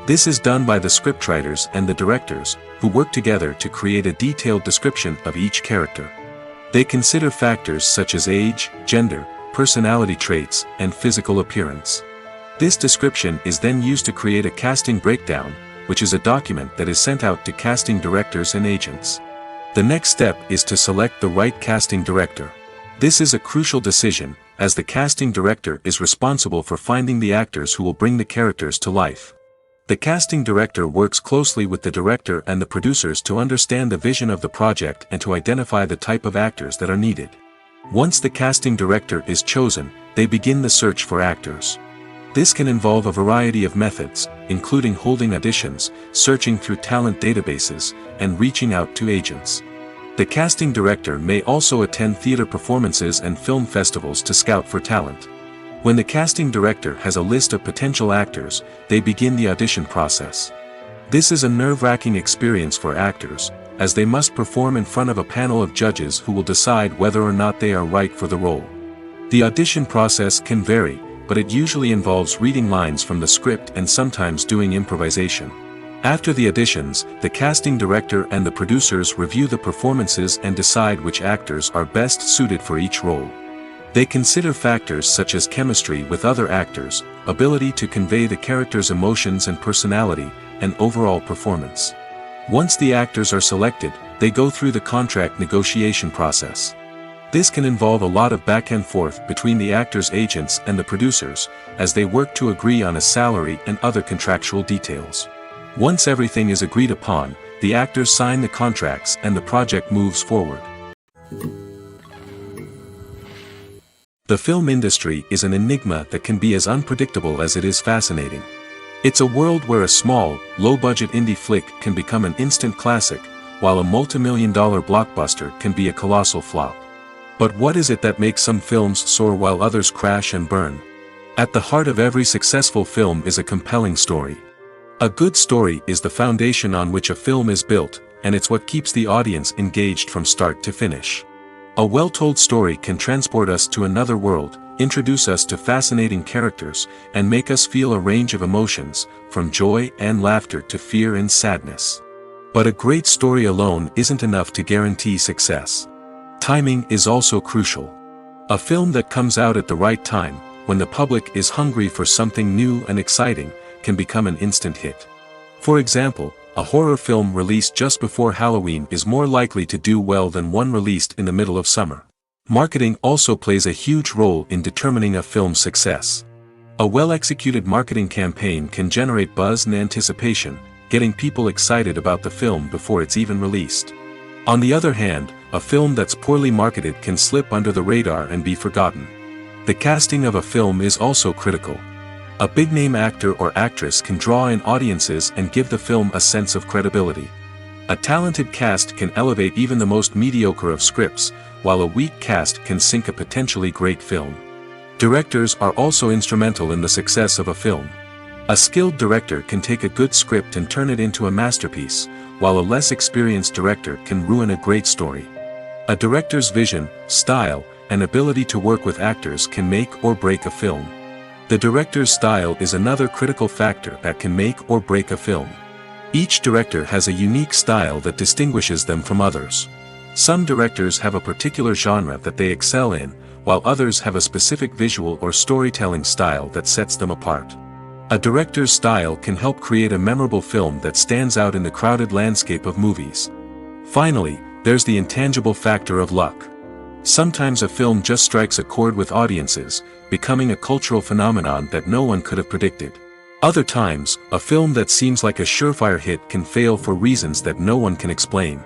This is done by the scriptwriters and the directors, who work together to create a detailed description of each character. They consider factors such as age, gender, personality traits, and physical appearance. This description is then used to create a casting breakdown, which is a document that is sent out to casting directors and agents. The next step is to select the right casting director. This is a crucial decision, as the casting director is responsible for finding the actors who will bring the characters to life. The casting director works closely with the director and the producers to understand the vision of the project and to identify the type of actors that are needed. Once the casting director is chosen, they begin the search for actors. This can involve a variety of methods, including holding auditions, searching through talent databases, and reaching out to agents. The casting director may also attend theater performances and film festivals to scout for talent. When the casting director has a list of potential actors, they begin the audition process. This is a nerve-wracking experience for actors, as they must perform in front of a panel of judges who will decide whether or not they are right for the role. The audition process can vary, but it usually involves reading lines from the script and sometimes doing improvisation. After the auditions, the casting director and the producers review the performances and decide which actors are best suited for each role. They consider factors such as chemistry with other actors, ability to convey the character's emotions and personality, and overall performance. Once the actors are selected, they go through the contract negotiation process. This can involve a lot of back and forth between the actors' agents and the producers, as they work to agree on a salary and other contractual details. Once everything is agreed upon, the actors sign the contracts and the project moves forward. The film industry is an enigma that can be as unpredictable as it is fascinating. It's a world where a small, low-budget indie flick can become an instant classic, while a multi-million-dollar blockbuster can be a colossal flop. But what is it that makes some films soar while others crash and burn? At the heart of every successful film is a compelling story. A good story is the foundation on which a film is built, and it's what keeps the audience engaged from start to finish. A well-told story can transport us to another world, introduce us to fascinating characters, and make us feel a range of emotions, from joy and laughter to fear and sadness. But a great story alone isn't enough to guarantee success. Timing is also crucial. A film that comes out at the right time, when the public is hungry for something new and exciting, can become an instant hit. For example, a horror film released just before Halloween is more likely to do well than one released in the middle of summer. Marketing also plays a huge role in determining a film's success. A well-executed marketing campaign can generate buzz and anticipation, getting people excited about the film before it's even released. On the other hand, a film that's poorly marketed can slip under the radar and be forgotten. The casting of a film is also critical. A big-name actor or actress can draw in audiences and give the film a sense of credibility. A talented cast can elevate even the most mediocre of scripts, while a weak cast can sink a potentially great film. Directors are also instrumental in the success of a film. A skilled director can take a good script and turn it into a masterpiece, while a less experienced director can ruin a great story. A director's vision, style, and ability to work with actors can make or break a film. The director's style is another critical factor that can make or break a film. Each director has a unique style that distinguishes them from others. Some directors have a particular genre that they excel in, while others have a specific visual or storytelling style that sets them apart. A director's style can help create a memorable film that stands out in the crowded landscape of movies. Finally, there's the intangible factor of luck. Sometimes a film just strikes a chord with audiences, becoming a cultural phenomenon that no one could have predicted. Other times, a film that seems like a surefire hit can fail for reasons that no one can explain.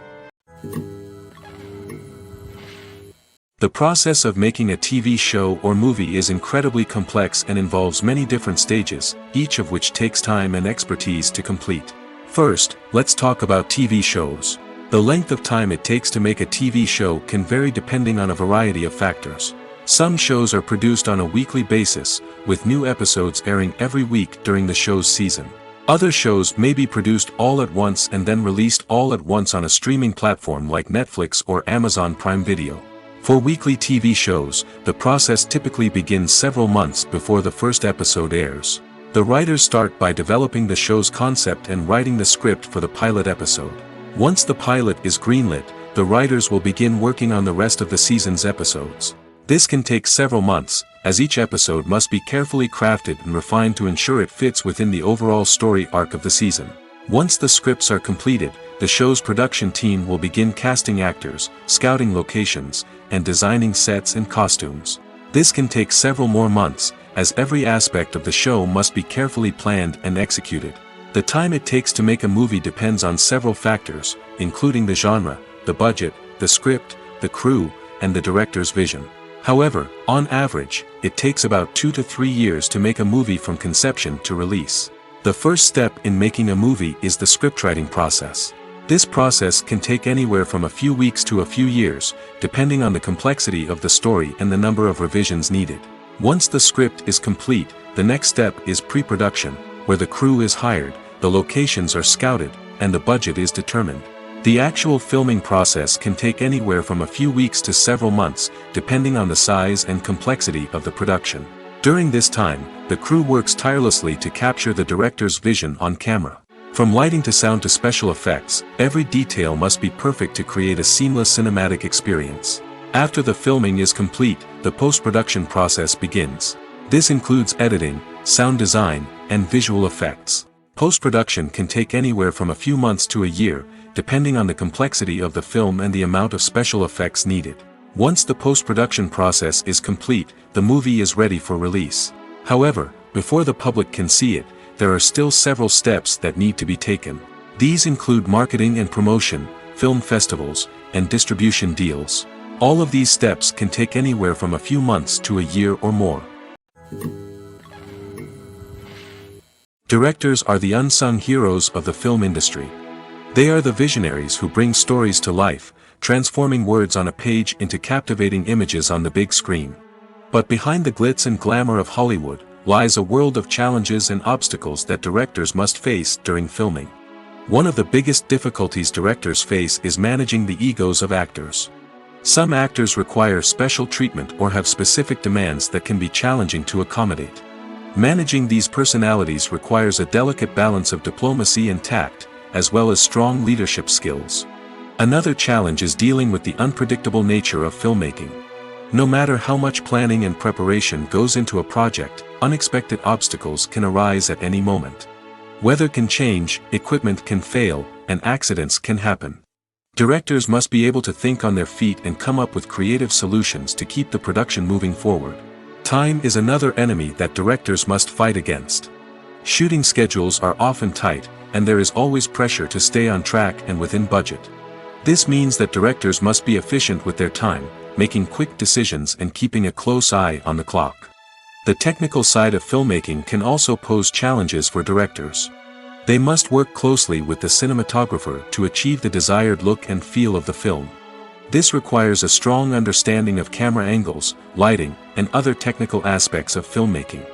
The process of making a TV show or movie is incredibly complex and involves many different stages, each of which takes time and expertise to complete. First, let's talk about TV shows. The length of time it takes to make a TV show can vary depending on a variety of factors. Some shows are produced on a weekly basis, with new episodes airing every week during the show's season. Other shows may be produced all at once and then released all at once on a streaming platform like Netflix or Amazon Prime Video. For weekly TV shows, the process typically begins several months before the first episode airs. The writers start by developing the show's concept and writing the script for the pilot episode. Once the pilot is greenlit, the writers will begin working on the rest of the season's episodes. This can take several months, as each episode must be carefully crafted and refined to ensure it fits within the overall story arc of the season. Once the scripts are completed, the show's production team will begin casting actors, scouting locations, and designing sets and costumes. This can take several more months, as every aspect of the show must be carefully planned and executed. The time it takes to make a movie depends on several factors, including the genre, the budget, the script, the crew, and the director's vision. However, on average, it takes about 2 to 3 years to make a movie from conception to release. The first step in making a movie is the scriptwriting process. This process can take anywhere from a few weeks to a few years, depending on the complexity of the story and the number of revisions needed. Once the script is complete, the next step is pre-production, where the crew is hired, the locations are scouted, and the budget is determined. The actual filming process can take anywhere from a few weeks to several months, depending on the size and complexity of the production. During this time, the crew works tirelessly to capture the director's vision on camera. From lighting to sound to special effects, every detail must be perfect to create a seamless cinematic experience. After the filming is complete, the post-production process begins. This includes editing, sound design, and visual effects. Post-production can take anywhere from a few months to a year, depending on the complexity of the film and the amount of special effects needed. Once the post-production process is complete, the movie is ready for release. However, before the public can see it, there are still several steps that need to be taken. These include marketing and promotion, film festivals, and distribution deals. All of these steps can take anywhere from a few months to a year or more. Directors are the unsung heroes of the film industry. They are the visionaries who bring stories to life, transforming words on a page into captivating images on the big screen. But behind the glitz and glamour of Hollywood, lies a world of challenges and obstacles that directors must face during filming. One of the biggest difficulties directors face is managing the egos of actors. Some actors require special treatment or have specific demands that can be challenging to accommodate. Managing these personalities requires a delicate balance of diplomacy and tact, as well as strong leadership skills. Another challenge is dealing with the unpredictable nature of filmmaking. No matter how much planning and preparation goes into a project, unexpected obstacles can arise at any moment. Weather can change, equipment can fail, and accidents can happen. Directors must be able to think on their feet and come up with creative solutions to keep the production moving forward. Time is another enemy that directors must fight against. Shooting schedules are often tight, and there is always pressure to stay on track and within budget. This means that directors must be efficient with their time, making quick decisions and keeping a close eye on the clock. The technical side of filmmaking can also pose challenges for directors. They must work closely with the cinematographer to achieve the desired look and feel of the film. This requires a strong understanding of camera angles, lighting, and other technical aspects of filmmaking.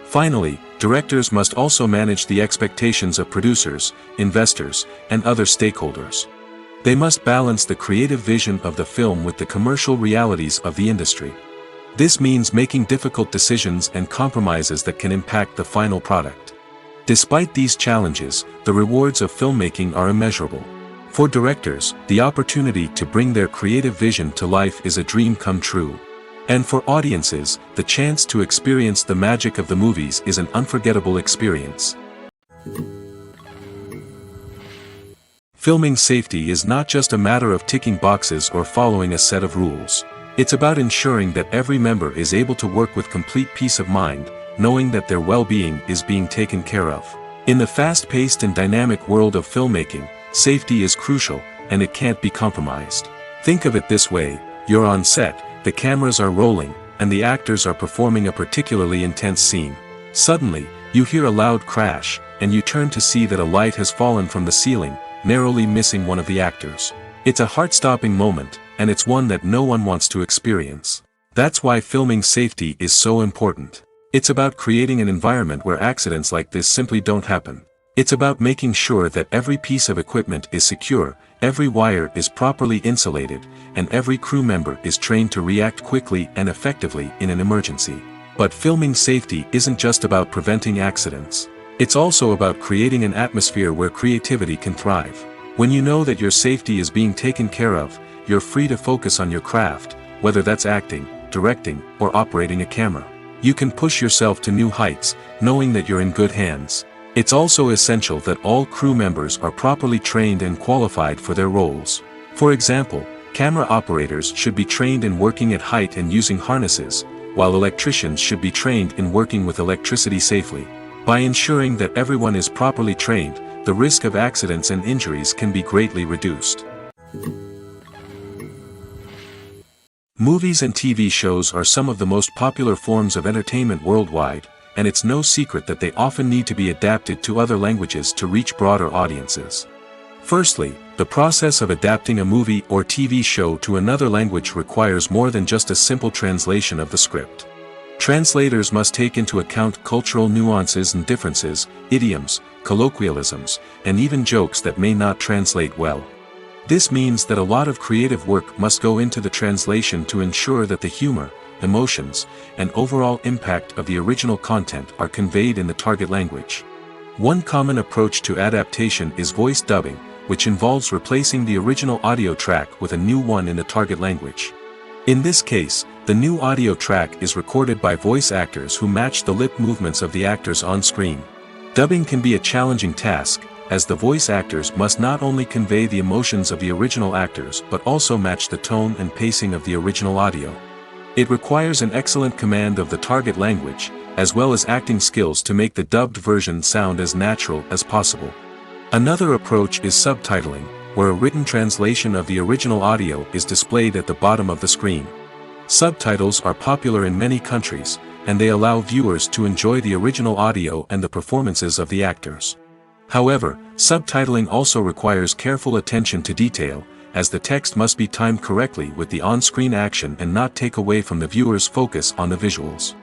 Finally, directors must also manage the expectations of producers, investors, and other stakeholders. They must balance the creative vision of the film with the commercial realities of the industry. This means making difficult decisions and compromises that can impact the final product. Despite these challenges, the rewards of filmmaking are immeasurable. For directors, the opportunity to bring their creative vision to life is a dream come true. And for audiences, the chance to experience the magic of the movies is an unforgettable experience. Filming safety is not just a matter of ticking boxes or following a set of rules. It's about ensuring that every member is able to work with complete peace of mind, knowing that their well-being is being taken care of. In the fast-paced and dynamic world of filmmaking, safety is crucial, and it can't be compromised. Think of it this way: you're on set, the cameras are rolling, and the actors are performing a particularly intense scene. Suddenly, you hear a loud crash, and you turn to see that a light has fallen from the ceiling, narrowly missing one of the actors. It's a heart-stopping moment, and it's one that no one wants to experience. That's why filming safety is so important. It's about creating an environment where accidents like this simply don't happen. It's about making sure that every piece of equipment is secure, every wire is properly insulated, and every crew member is trained to react quickly and effectively in an emergency. But filming safety isn't just about preventing accidents. It's also about creating an atmosphere where creativity can thrive. When you know that your safety is being taken care of, you're free to focus on your craft, whether that's acting, directing, or operating a camera. You can push yourself to new heights, knowing that you're in good hands. It's also essential that all crew members are properly trained and qualified for their roles. For example, camera operators should be trained in working at height and using harnesses, while electricians should be trained in working with electricity safely. By ensuring that everyone is properly trained, the risk of accidents and injuries can be greatly reduced. Movies and TV shows are some of the most popular forms of entertainment worldwide, and it's no secret that they often need to be adapted to other languages to reach broader audiences. Firstly, the process of adapting a movie or TV show to another language requires more than just a simple translation of the script. Translators must take into account cultural nuances and differences, idioms, colloquialisms, and even jokes that may not translate well. This means that a lot of creative work must go into the translation to ensure that the humor, emotions, and overall impact of the original content are conveyed in the target language. One common approach to adaptation is voice dubbing, which involves replacing the original audio track with a new one in the target language. In this case, the new audio track is recorded by voice actors who match the lip movements of the actors on screen. Dubbing can be a challenging task, as the voice actors must not only convey the emotions of the original actors but also match the tone and pacing of the original audio. It requires an excellent command of the target language, as well as acting skills to make the dubbed version sound as natural as possible. Another approach is subtitling, where a written translation of the original audio is displayed at the bottom of the screen. Subtitles are popular in many countries, and they allow viewers to enjoy the original audio and the performances of the actors. However, subtitling also requires careful attention to detail, as the text must be timed correctly with the on-screen action and not take away from the viewer's focus on the visuals.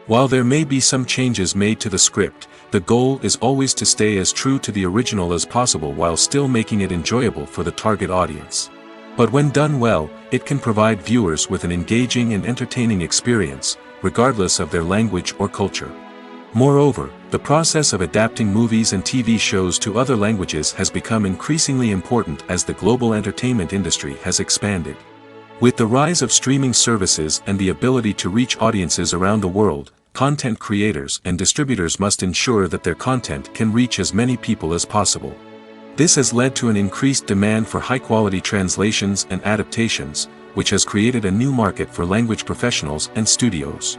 While there may be some changes made to the script, the goal is always to stay as true to the original as possible while still making it enjoyable for the target audience. But when done well, it can provide viewers with an engaging and entertaining experience, regardless of their language or culture. Moreover, the process of adapting movies and TV shows to other languages has become increasingly important as the global entertainment industry has expanded. With the rise of streaming services and the ability to reach audiences around the world, content creators and distributors must ensure that their content can reach as many people as possible. This has led to an increased demand for high-quality translations and adaptations, which has created a new market for language professionals and studios.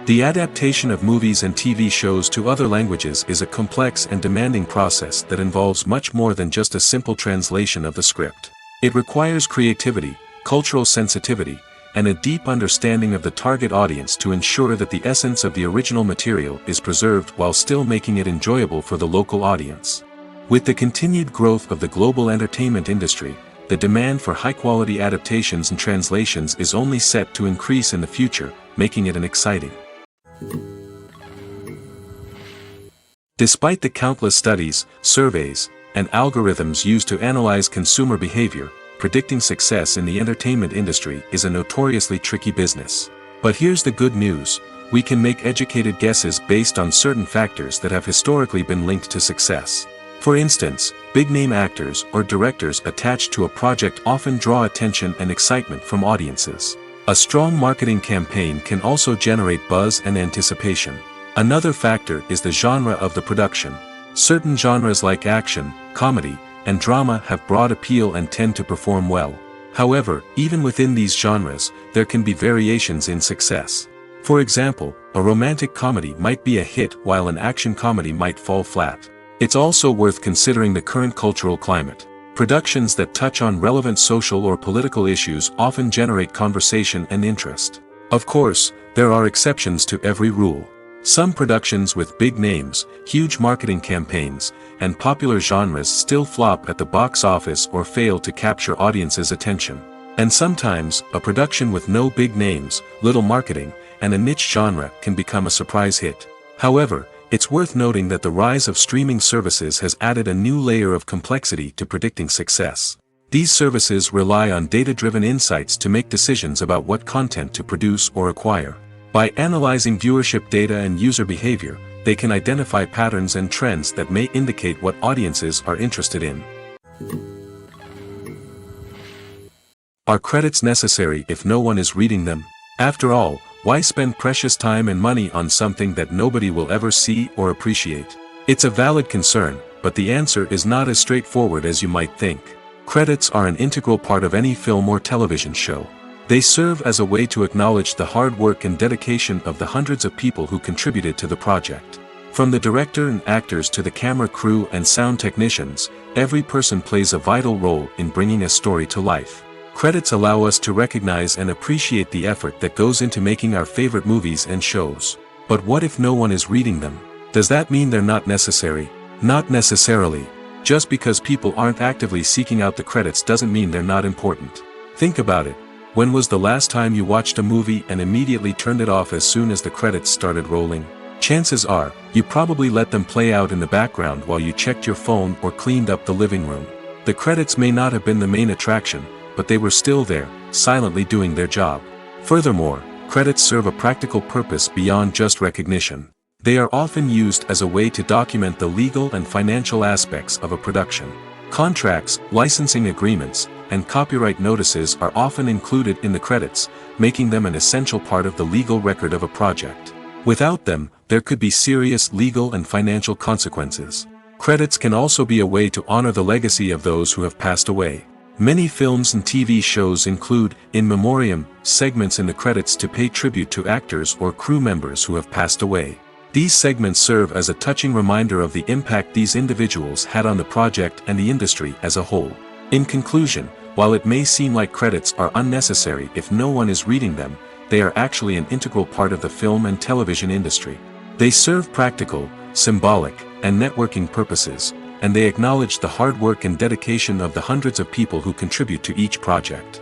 The adaptation of movies and TV shows to other languages is a complex and demanding process that involves much more than just a simple translation of the script. It requires creativity, cultural sensitivity, and a deep understanding of the target audience to ensure that the essence of the original material is preserved while still making it enjoyable for the local audience. With the continued growth of the global entertainment industry, the demand for high-quality adaptations and translations is only set to increase in the future, making it an exciting. Despite the countless studies, surveys, and algorithms used to analyze consumer behavior, predicting success in the entertainment industry is a notoriously tricky business. But here's the good news: we can make educated guesses based on certain factors that have historically been linked to success. For instance, big-name actors or directors attached to a project often draw attention and excitement from audiences. A strong marketing campaign can also generate buzz and anticipation. Another factor is the genre of the production. Certain genres like action, comedy, and drama have broad appeal and tend to perform well. However, even within these genres, there can be variations in success. For example, a romantic comedy might be a hit while an action comedy might fall flat. It's also worth considering the current cultural climate. Productions that touch on relevant social or political issues often generate conversation and interest. Of course, there are exceptions to every rule. Some productions with big names, huge marketing campaigns, and popular genres still flop at the box office or fail to capture audiences' attention. And sometimes, a production with no big names, little marketing, and a niche genre can become a surprise hit. However, it's worth noting that the rise of streaming services has added a new layer of complexity to predicting success. These services rely on data-driven insights to make decisions about what content to produce or acquire. By analyzing viewership data and user behavior, they can identify patterns and trends that may indicate what audiences are interested in. Are credits necessary if no one is reading them? After all, why spend precious time and money on something that nobody will ever see or appreciate? It's a valid concern, but the answer is not as straightforward as you might think. Credits are an integral part of any film or television show. They serve as a way to acknowledge the hard work and dedication of the hundreds of people who contributed to the project. From the director and actors to the camera crew and sound technicians, every person plays a vital role in bringing a story to life. Credits allow us to recognize and appreciate the effort that goes into making our favorite movies and shows. But what if no one is reading them? Does that mean they're not necessary? Not necessarily. Just because people aren't actively seeking out the credits doesn't mean they're not important. Think about it. When was the last time you watched a movie and immediately turned it off as soon as the credits started rolling? Chances are, you probably let them play out in the background while you checked your phone or cleaned up the living room. The credits may not have been the main attraction, but they were still there, silently doing their job. Furthermore, credits serve a practical purpose beyond just recognition. They are often used as a way to document the legal and financial aspects of a production. Contracts, licensing agreements, and copyright notices are often included in the credits, making them an essential part of the legal record of a project. Without them, there could be serious legal and financial consequences. Credits can also be a way to honor the legacy of those who have passed away. Many films and TV shows include, in memoriam, segments in the credits to pay tribute to actors or crew members who have passed away. These segments serve as a touching reminder of the impact these individuals had on the project and the industry as a whole. In conclusion, while it may seem like credits are unnecessary if no one is reading them, they are actually an integral part of the film and television industry. They serve practical, symbolic, and networking purposes, and they acknowledge the hard work and dedication of the hundreds of people who contribute to each project.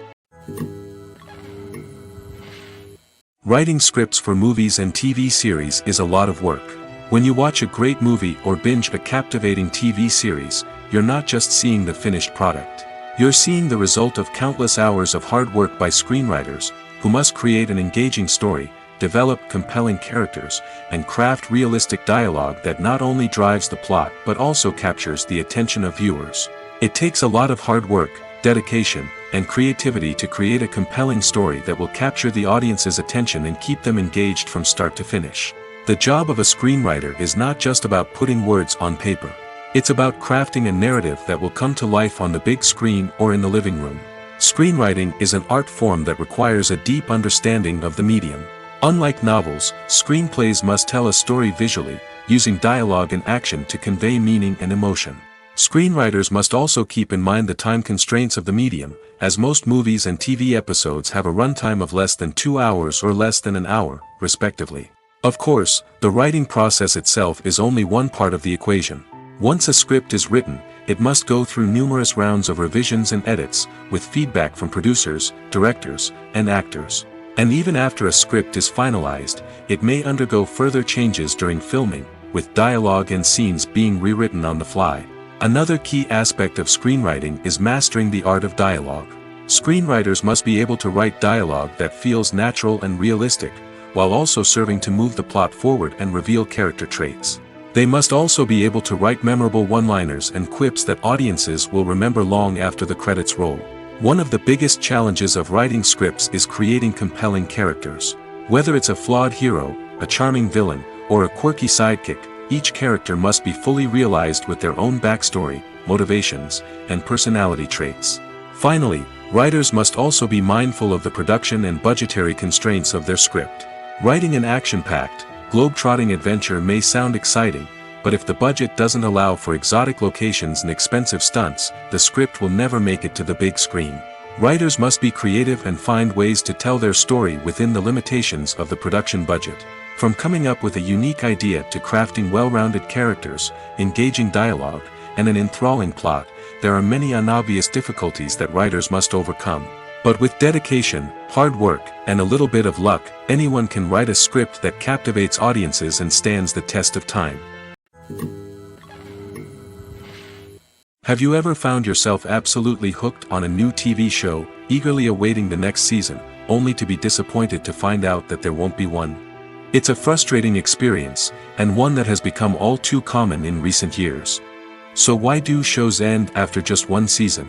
Writing scripts for movies and TV series is a lot of work. When you watch a great movie or binge a captivating TV series, you're not just seeing the finished product. You're seeing the result of countless hours of hard work by screenwriters, who must create an engaging story, develop compelling characters, and craft realistic dialogue that not only drives the plot but also captures the attention of viewers. It takes a lot of hard work, dedication, and creativity to create a compelling story that will capture the audience's attention and keep them engaged from start to finish. The job of a screenwriter is not just about putting words on paper. It's about crafting a narrative that will come to life on the big screen or in the living room. Screenwriting is an art form that requires a deep understanding of the medium. Unlike novels, screenplays must tell a story visually, using dialogue and action to convey meaning and emotion. Screenwriters must also keep in mind the time constraints of the medium, as most movies and TV episodes have a runtime of less than 2 hours or less than an hour, respectively. Of course, the writing process itself is only one part of the equation. Once a script is written, it must go through numerous rounds of revisions and edits, with feedback from producers, directors, and actors. And even after a script is finalized, it may undergo further changes during filming, with dialogue and scenes being rewritten on the fly. Another key aspect of screenwriting is mastering the art of dialogue. Screenwriters must be able to write dialogue that feels natural and realistic, while also serving to move the plot forward and reveal character traits. They must also be able to write memorable one-liners and quips that audiences will remember long after the credits roll. One of the biggest challenges of writing scripts is creating compelling characters. Whether it's a flawed hero, a charming villain, or a quirky sidekick, each character must be fully realized with their own backstory, motivations, and personality traits. Finally, writers must also be mindful of the production and budgetary constraints of their script. Writing an action-packed, globe-trotting adventure may sound exciting, but if the budget doesn't allow for exotic locations and expensive stunts, the script will never make it to the big screen. Writers must be creative and find ways to tell their story within the limitations of the production budget. From coming up with a unique idea to crafting well-rounded characters, engaging dialogue, and an enthralling plot, there are many unobvious difficulties that writers must overcome. But with dedication, hard work, and a little bit of luck, anyone can write a script that captivates audiences and stands the test of time. Have you ever found yourself absolutely hooked on a new TV show, eagerly awaiting the next season, only to be disappointed to find out that there won't be one? It's a frustrating experience, and one that has become all too common in recent years. So why do shows end after just one season?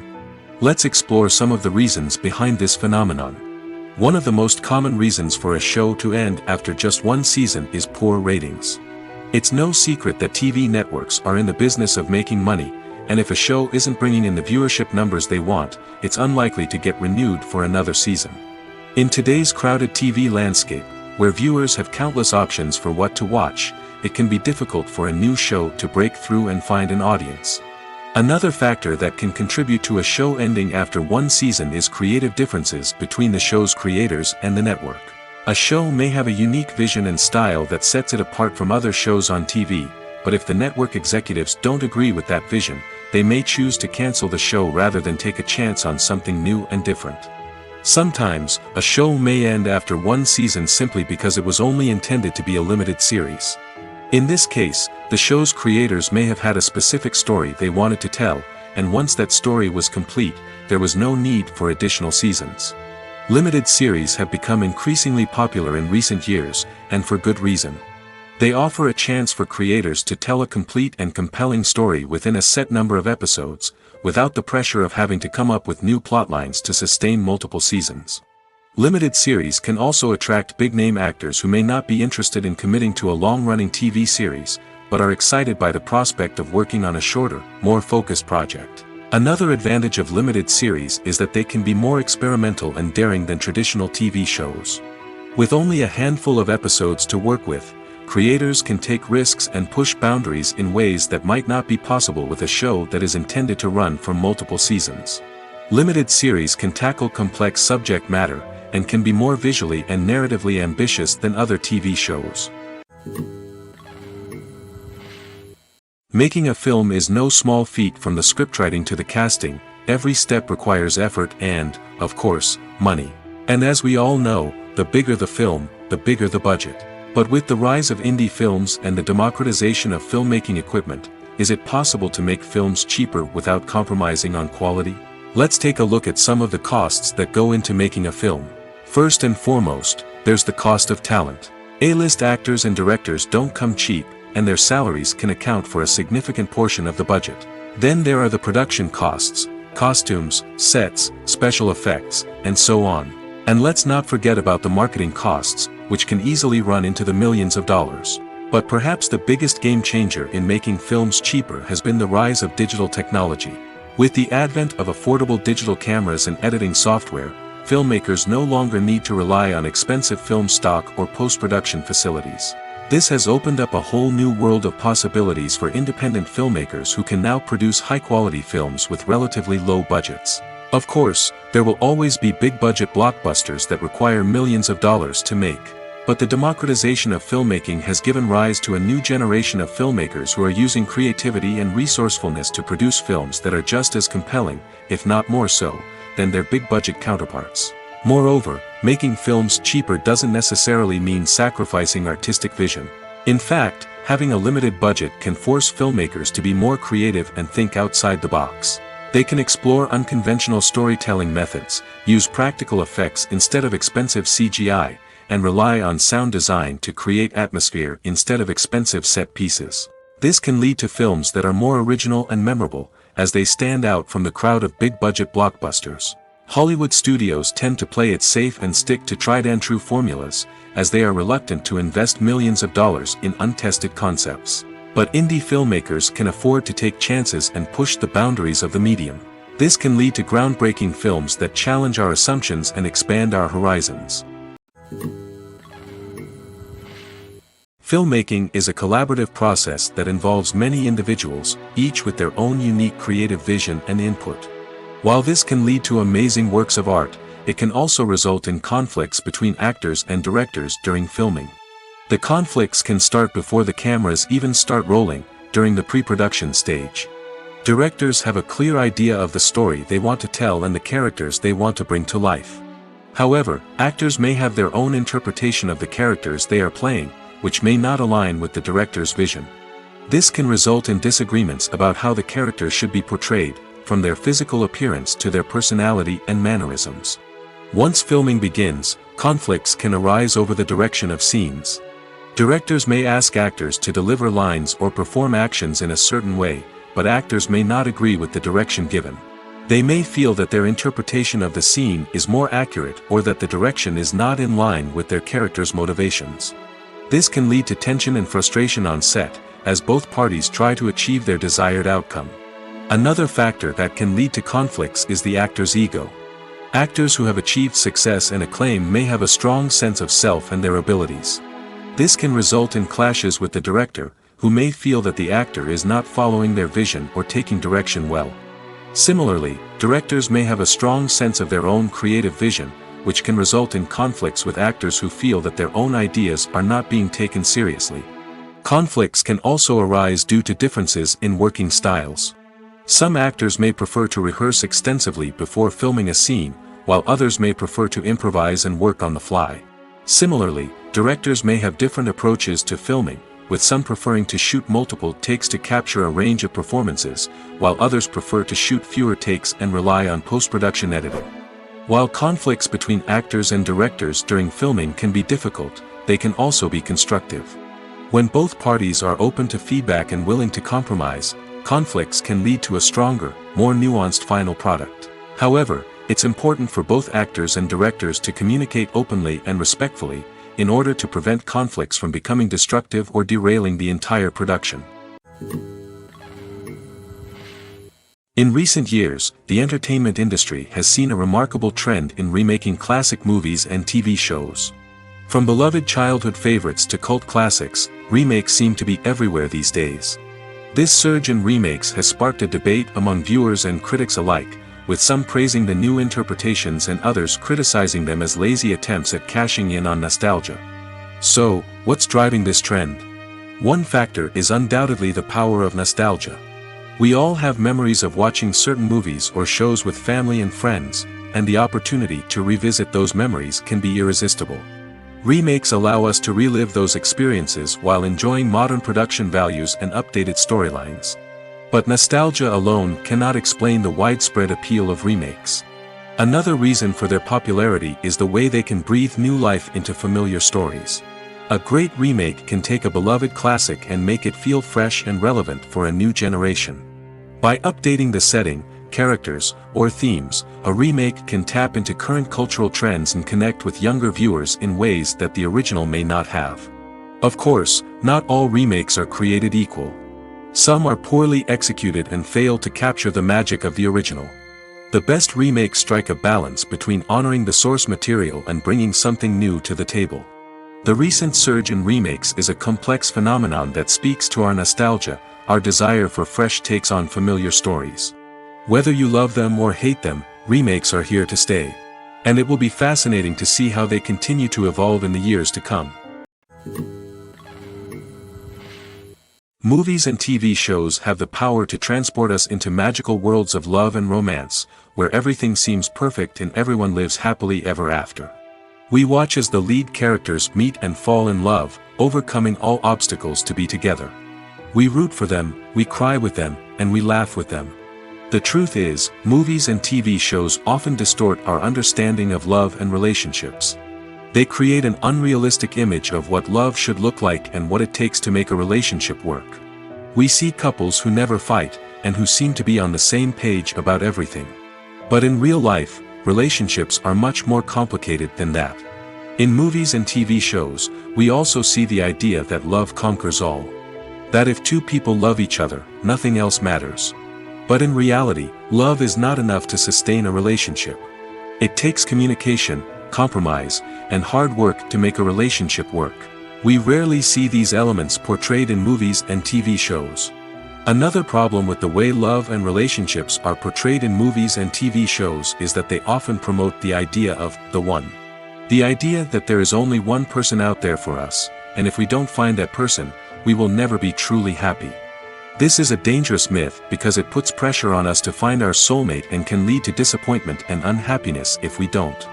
Let's explore some of the reasons behind this phenomenon. One of the most common reasons for a show to end after just one season is poor ratings. It's no secret that TV networks are in the business of making money, and if a show isn't bringing in the viewership numbers they want, it's unlikely to get renewed for another season. In today's crowded TV landscape, where viewers have countless options for what to watch, it can be difficult for a new show to break through and find an audience. Another factor that can contribute to a show ending after one season is creative differences between the show's creators and the network. A show may have a unique vision and style that sets it apart from other shows on TV, but if the network executives don't agree with that vision, they may choose to cancel the show rather than take a chance on something new and different. Sometimes, a show may end after one season simply because it was only intended to be a limited series. In this case, the show's creators may have had a specific story they wanted to tell, and once that story was complete, there was no need for additional seasons. Limited series have become increasingly popular in recent years, and for good reason. They offer a chance for creators to tell a complete and compelling story within a set number of episodes, without the pressure of having to come up with new plotlines to sustain multiple seasons. Limited series can also attract big-name actors who may not be interested in committing to a long-running TV series, but are excited by the prospect of working on a shorter, more focused project. Another advantage of limited series is that they can be more experimental and daring than traditional TV shows. With only a handful of episodes to work with, creators can take risks and push boundaries in ways that might not be possible with a show that is intended to run for multiple seasons. Limited series can tackle complex subject matter, and can be more visually and narratively ambitious than other TV shows. Making a film is no small feat. From the scriptwriting to the casting, every step requires effort and, of course, money. And as we all know, the bigger the film, the bigger the budget. But with the rise of indie films and the democratization of filmmaking equipment, is it possible to make films cheaper without compromising on quality? Let's take a look at some of the costs that go into making a film. First and foremost, there's the cost of talent. A-list actors and directors don't come cheap, and their salaries can account for a significant portion of the budget. Then there are the production costs, costumes, sets, special effects, and so on. And let's not forget about the marketing costs, which can easily run into the millions of dollars. But perhaps the biggest game changer in making films cheaper has been the rise of digital technology. With the advent of affordable digital cameras and editing software, filmmakers no longer need to rely on expensive film stock or post-production facilities. This has opened up a whole new world of possibilities for independent filmmakers who can now produce high-quality films with relatively low budgets. Of course, there will always be big-budget blockbusters that require millions of dollars to make. But the democratization of filmmaking has given rise to a new generation of filmmakers who are using creativity and resourcefulness to produce films that are just as compelling, if not more so, than their big-budget counterparts. Moreover, making films cheaper doesn't necessarily mean sacrificing artistic vision. In fact, having a limited budget can force filmmakers to be more creative and think outside the box. They can explore unconventional storytelling methods, use practical effects instead of expensive CGI, and rely on sound design to create atmosphere instead of expensive set pieces. This can lead to films that are more original and memorable, as they stand out from the crowd of big-budget blockbusters. Hollywood studios tend to play it safe and stick to tried-and-true formulas, as they are reluctant to invest millions of dollars in untested concepts. But indie filmmakers can afford to take chances and push the boundaries of the medium. This can lead to groundbreaking films that challenge our assumptions and expand our horizons. Filmmaking is a collaborative process that involves many individuals, each with their own unique creative vision and input. While this can lead to amazing works of art, it can also result in conflicts between actors and directors during filming. The conflicts can start before the cameras even start rolling, during the pre-production stage. Directors have a clear idea of the story they want to tell and the characters they want to bring to life. However, actors may have their own interpretation of the characters they are playing, which may not align with the director's vision. This can result in disagreements about how the characters should be portrayed, from their physical appearance to their personality and mannerisms. Once filming begins, conflicts can arise over the direction of scenes. Directors may ask actors to deliver lines or perform actions in a certain way, but actors may not agree with the direction given. They may feel that their interpretation of the scene is more accurate or that the direction is not in line with their character's motivations. This can lead to tension and frustration on set, as both parties try to achieve their desired outcome. Another factor that can lead to conflicts is the actor's ego. Actors who have achieved success and acclaim may have a strong sense of self and their abilities. This can result in clashes with the director, who may feel that the actor is not following their vision or taking direction well. Similarly, directors may have a strong sense of their own creative vision, which can result in conflicts with actors who feel that their own ideas are not being taken seriously. Conflicts can also arise due to differences in working styles. Some actors may prefer to rehearse extensively before filming a scene, while others may prefer to improvise and work on the fly. Similarly, directors may have different approaches to filming, with some preferring to shoot multiple takes to capture a range of performances, while others prefer to shoot fewer takes and rely on post-production editing. While conflicts between actors and directors during filming can be difficult, they can also be constructive. When both parties are open to feedback and willing to compromise, conflicts can lead to a stronger, more nuanced final product. However, it's important for both actors and directors to communicate openly and respectfully, in order to prevent conflicts from becoming destructive or derailing the entire production. In recent years, the entertainment industry has seen a remarkable trend in remaking classic movies and TV shows. From beloved childhood favorites to cult classics, remakes seem to be everywhere these days. This surge in remakes has sparked a debate among viewers and critics alike, with some praising the new interpretations and others criticizing them as lazy attempts at cashing in on nostalgia. So, what's driving this trend? One factor is undoubtedly the power of nostalgia. We all have memories of watching certain movies or shows with family and friends, and the opportunity to revisit those memories can be irresistible. Remakes allow us to relive those experiences while enjoying modern production values and updated storylines. But nostalgia alone cannot explain the widespread appeal of remakes. Another reason for their popularity is the way they can breathe new life into familiar stories. A great remake can take a beloved classic and make it feel fresh and relevant for a new generation. By updating the setting, characters, or themes, a remake can tap into current cultural trends and connect with younger viewers in ways that the original may not have. Of course, not all remakes are created equal. Some are poorly executed and fail to capture the magic of the original. The best remakes strike a balance between honoring the source material and bringing something new to the table. The recent surge in remakes is a complex phenomenon that speaks to our nostalgia, our desire for fresh takes on familiar stories. Whether you love them or hate them, remakes are here to stay. And it will be fascinating to see how they continue to evolve in the years to come. Movies and TV shows have the power to transport us into magical worlds of love and romance, where everything seems perfect and everyone lives happily ever after. We watch as the lead characters meet and fall in love, overcoming all obstacles to be together. We root for them, we cry with them, and we laugh with them. The truth is, movies and TV shows often distort our understanding of love and relationships. They create an unrealistic image of what love should look like and what it takes to make a relationship work. We see couples who never fight, and who seem to be on the same page about everything. But in real life, relationships are much more complicated than that. In movies and TV shows, we also see the idea that love conquers all. That if two people love each other, nothing else matters. But in reality, love is not enough to sustain a relationship. It takes communication, compromise, and hard work to make a relationship work. We rarely see these elements portrayed in movies and TV shows. Another problem with the way love and relationships are portrayed in movies and TV shows is that they often promote the idea of the one. The idea that there is only one person out there for us, and if we don't find that person, we will never be truly happy. This is a dangerous myth because it puts pressure on us to find our soulmate and can lead to disappointment and unhappiness if we don't.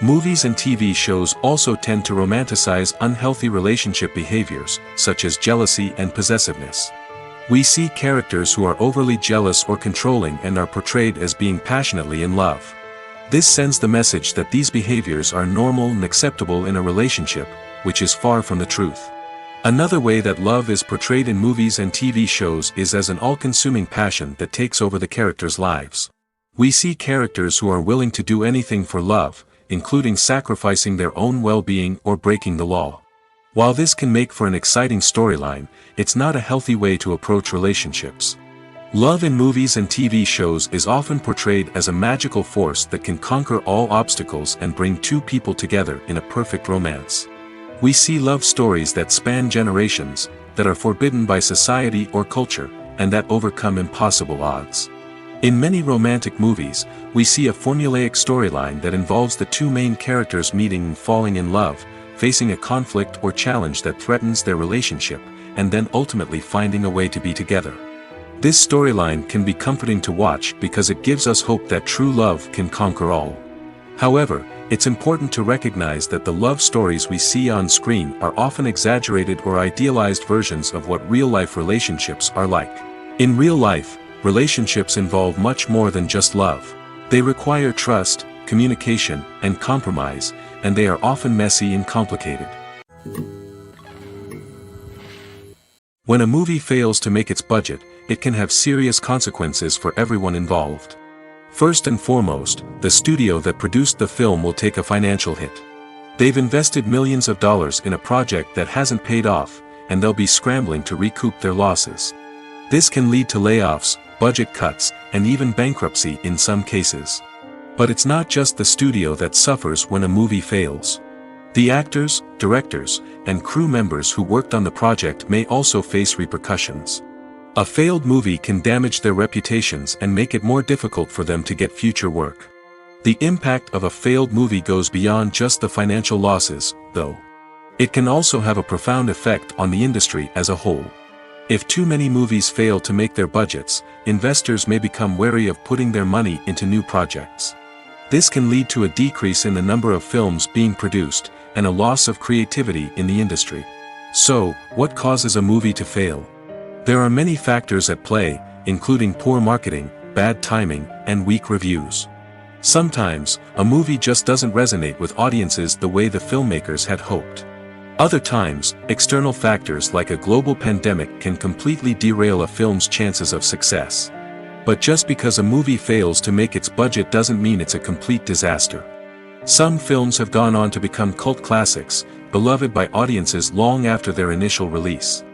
Movies and TV shows also tend to romanticize unhealthy relationship behaviors, such as jealousy and possessiveness. We see characters who are overly jealous or controlling and are portrayed as being passionately in love. This sends the message that these behaviors are normal and acceptable in a relationship, which is far from the truth. Another way that love is portrayed in movies and TV shows is as an all-consuming passion that takes over the characters' lives. We see characters who are willing to do anything for love, including sacrificing their own well-being or breaking the law. While this can make for an exciting storyline, it's not a healthy way to approach relationships. Love in movies and TV shows is often portrayed as a magical force that can conquer all obstacles and bring two people together in a perfect romance. We see love stories that span generations, that are forbidden by society or culture, and that overcome impossible odds. In many romantic movies, we see a formulaic storyline that involves the two main characters meeting and falling in love, facing a conflict or challenge that threatens their relationship, and then ultimately finding a way to be together. This storyline can be comforting to watch because it gives us hope that true love can conquer all. However, it's important to recognize that the love stories we see on screen are often exaggerated or idealized versions of what real-life relationships are like. In real life, relationships involve much more than just love. They require trust, communication, and compromise, and they are often messy and complicated. When a movie fails to make its budget, it can have serious consequences for everyone involved. First and foremost, the studio that produced the film will take a financial hit. They've invested millions of dollars in a project that hasn't paid off, and they'll be scrambling to recoup their losses. This can lead to layoffs, budget cuts, and even bankruptcy in some cases. But it's not just the studio that suffers when a movie fails. The actors, directors, and crew members who worked on the project may also face repercussions. A failed movie can damage their reputations and make it more difficult for them to get future work. The impact of a failed movie goes beyond just the financial losses, though. It can also have a profound effect on the industry as a whole. If too many movies fail to make their budgets, investors may become wary of putting their money into new projects. This can lead to a decrease in the number of films being produced, and a loss of creativity in the industry. So, what causes a movie to fail? There are many factors at play, including poor marketing, bad timing, and weak reviews. Sometimes, a movie just doesn't resonate with audiences the way the filmmakers had hoped. Other times, external factors like a global pandemic can completely derail a film's chances of success. But just because a movie fails to make its budget doesn't mean it's a complete disaster. Some films have gone on to become cult classics, beloved by audiences long after their initial release.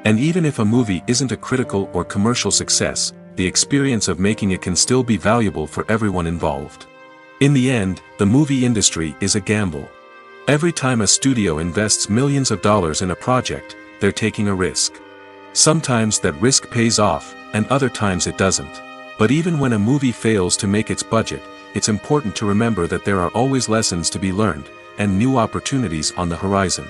And even if a movie isn't a critical or commercial success, the experience of making it can still be valuable for everyone involved. In the end, the movie industry is a gamble. Every time a studio invests millions of dollars in a project, they're taking a risk. Sometimes that risk pays off, and other times it doesn't. But even when a movie fails to make its budget, it's important to remember that there are always lessons to be learned, and new opportunities on the horizon.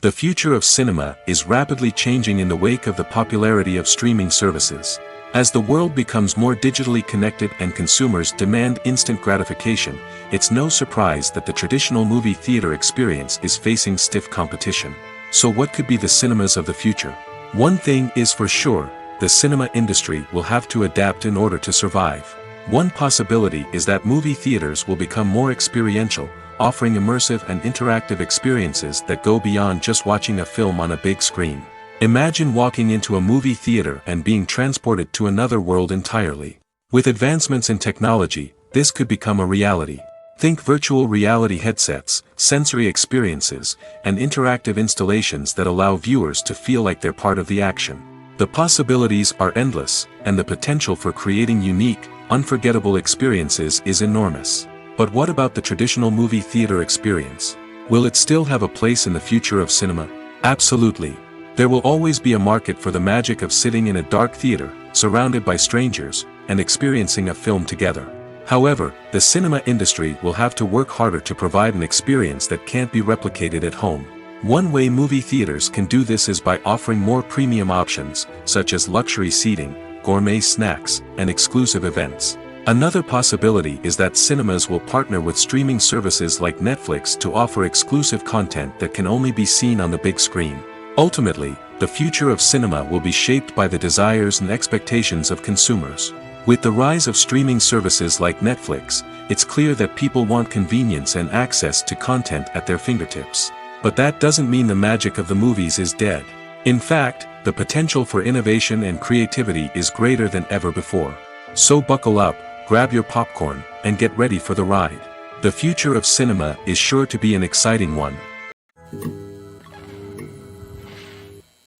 The future of cinema is rapidly changing in the wake of the popularity of streaming services. As the world becomes more digitally connected and consumers demand instant gratification, it's no surprise that the traditional movie theater experience is facing stiff competition. So what could be the cinemas of the future? One thing is for sure, the cinema industry will have to adapt in order to survive. One possibility is that movie theaters will become more experiential, offering immersive and interactive experiences that go beyond just watching a film on a big screen. Imagine walking into a movie theater and being transported to another world entirely. With advancements in technology, this could become a reality. Think virtual reality headsets, sensory experiences, and interactive installations that allow viewers to feel like they're part of the action. The possibilities are endless, and the potential for creating unique, unforgettable experiences is enormous. But what about the traditional movie theater experience? Will it still have a place in the future of cinema? Absolutely. There will always be a market for the magic of sitting in a dark theater, surrounded by strangers, and experiencing a film together. However, the cinema industry will have to work harder to provide an experience that can't be replicated at home. One way movie theaters can do this is by offering more premium options, such as luxury seating, gourmet snacks, and exclusive events. Another possibility is that cinemas will partner with streaming services like Netflix to offer exclusive content that can only be seen on the big screen. Ultimately, the future of cinema will be shaped by the desires and expectations of consumers. With the rise of streaming services like Netflix, it's clear that people want convenience and access to content at their fingertips. But that doesn't mean the magic of the movies is dead. In fact, the potential for innovation and creativity is greater than ever before. So buckle up, grab your popcorn, and get ready for the ride. The future of cinema is sure to be an exciting one.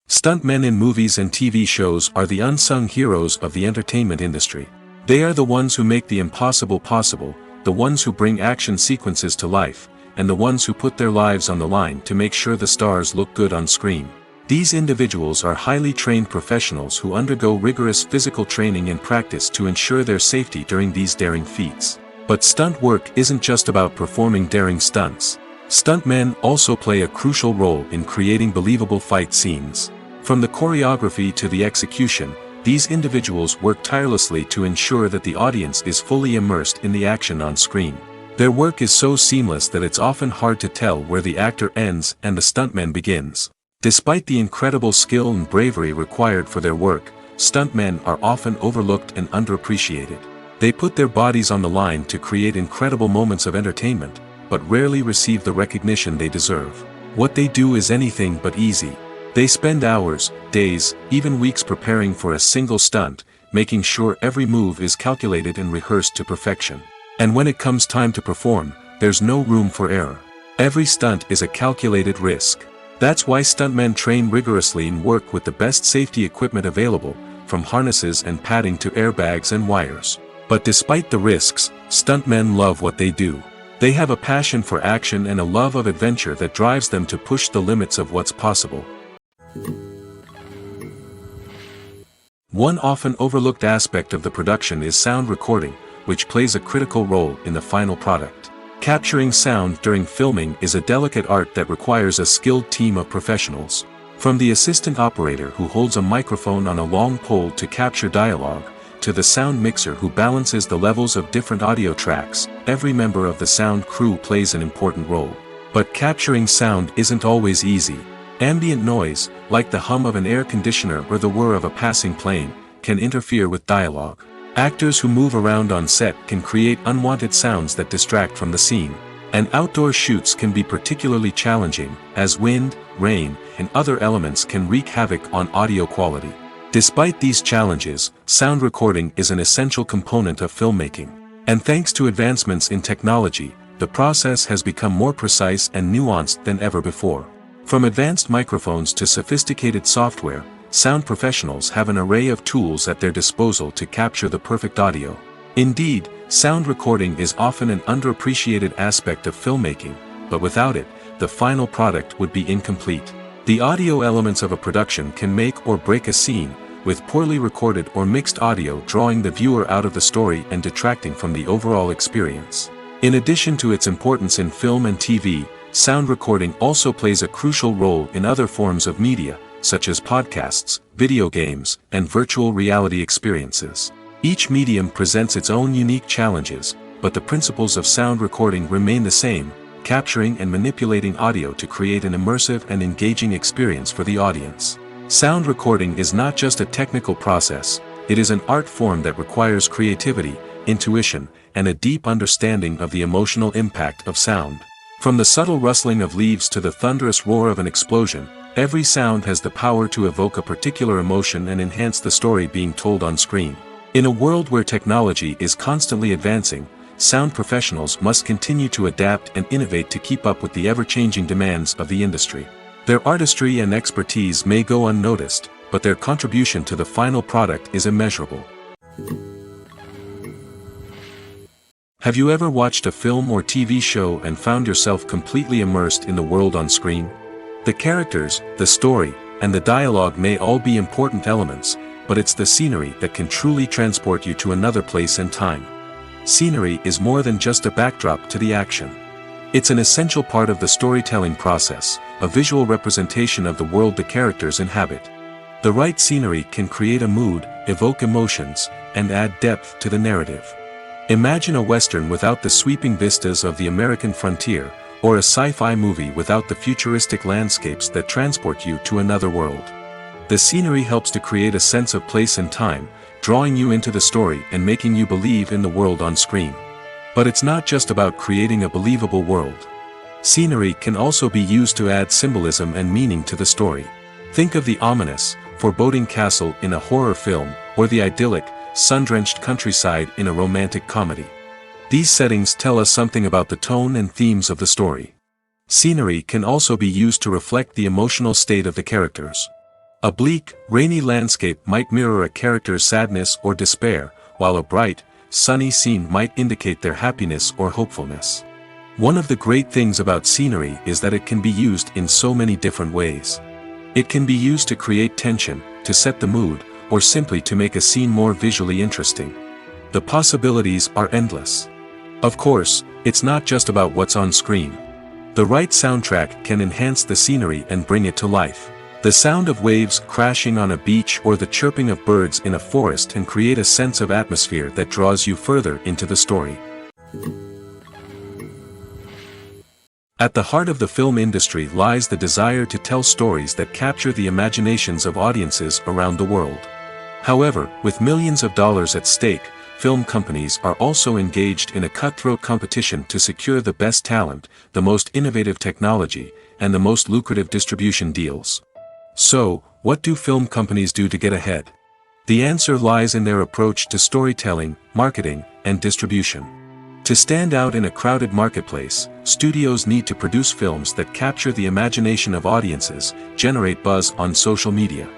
Stuntmen in movies and TV shows are the unsung heroes of the entertainment industry. They are the ones who make the impossible possible, the ones who bring action sequences to life, and the ones who put their lives on the line to make sure the stars look good on screen. These individuals are highly trained professionals who undergo rigorous physical training and practice to ensure their safety during these daring feats. But stunt work isn't just about performing daring stunts. Stuntmen also play a crucial role in creating believable fight scenes. From the choreography to the execution, these individuals work tirelessly to ensure that the audience is fully immersed in the action on screen. Their work is so seamless that it's often hard to tell where the actor ends and the stuntman begins. Despite the incredible skill and bravery required for their work, stuntmen are often overlooked and underappreciated. They put their bodies on the line to create incredible moments of entertainment, but rarely receive the recognition they deserve. What they do is anything but easy. They spend hours, days, even weeks preparing for a single stunt, making sure every move is calculated and rehearsed to perfection. And when it comes time to perform, there's no room for error. Every stunt is a calculated risk. That's why stuntmen train rigorously and work with the best safety equipment available, from harnesses and padding to airbags and wires. But despite the risks, stuntmen love what they do. They have a passion for action and a love of adventure that drives them to push the limits of what's possible. One often overlooked aspect of the production is sound recording, which plays a critical role in the final product. Capturing sound during filming is a delicate art that requires a skilled team of professionals. From the assistant operator who holds a microphone on a long pole to capture dialogue, to the sound mixer who balances the levels of different audio tracks, every member of the sound crew plays an important role. But capturing sound isn't always easy. Ambient noise, like the hum of an air conditioner or the whir of a passing plane, can interfere with dialogue. Actors who move around on set can create unwanted sounds that distract from the scene. And outdoor shoots can be particularly challenging, as wind, rain, and other elements can wreak havoc on audio quality. Despite these challenges, sound recording is an essential component of filmmaking. And thanks to advancements in technology, the process has become more precise and nuanced than ever before. From advanced microphones to sophisticated software, sound professionals have an array of tools at their disposal to capture the perfect audio. Indeed, sound recording is often an underappreciated aspect of filmmaking, but without it, the final product would be incomplete. The audio elements of a production can make or break a scene, with poorly recorded or mixed audio drawing the viewer out of the story and detracting from the overall experience. In addition to its importance in film and TV, sound recording also plays a crucial role in other forms of media, such as podcasts, video games, and virtual reality experiences. Each medium presents its own unique challenges, but the principles of sound recording remain the same, capturing and manipulating audio to create an immersive and engaging experience for the audience. Sound recording is not just a technical process, it is an art form that requires creativity, intuition, and a deep understanding of the emotional impact of sound. From the subtle rustling of leaves to the thunderous roar of an explosion, every sound has the power to evoke a particular emotion and enhance the story being told on screen. In a world where technology is constantly advancing, sound professionals must continue to adapt and innovate to keep up with the ever-changing demands of the industry. Their artistry and expertise may go unnoticed, but their contribution to the final product is immeasurable. Have you ever watched a film or TV show and found yourself completely immersed in the world on screen? The characters, the story, and the dialogue may all be important elements, but it's the scenery that can truly transport you to another place and time. Scenery is more than just a backdrop to the action. It's an essential part of the storytelling process, a visual representation of the world the characters inhabit. The right scenery can create a mood, evoke emotions, and add depth to the narrative. Imagine a Western without the sweeping vistas of the American frontier, or a sci-fi movie without the futuristic landscapes that transport you to another world. The scenery helps to create a sense of place and time, drawing you into the story and making you believe in the world on screen. But it's not just about creating a believable world. Scenery can also be used to add symbolism and meaning to the story. Think of the ominous, foreboding castle in a horror film, or the idyllic, sun-drenched countryside in a romantic comedy. These settings tell us something about the tone and themes of the story. Scenery can also be used to reflect the emotional state of the characters. A bleak, rainy landscape might mirror a character's sadness or despair, while a bright, sunny scene might indicate their happiness or hopefulness. One of the great things about scenery is that it can be used in so many different ways. It can be used to create tension, to set the mood, or simply to make a scene more visually interesting. The possibilities are endless. Of course, it's not just about what's on screen. The right soundtrack can enhance the scenery and bring it to life. The sound of waves crashing on a beach or the chirping of birds in a forest can create a sense of atmosphere that draws you further into the story. At the heart of the film industry lies the desire to tell stories that capture the imaginations of audiences around the world. However, with millions of dollars at stake, film companies are also engaged in a cutthroat competition to secure the best talent, the most innovative technology, and the most lucrative distribution deals. So, what do film companies do to get ahead? The answer lies in their approach to storytelling, marketing, and distribution. To stand out in a crowded marketplace, studios need to produce films that capture the imagination of audiences, generate buzz on social media.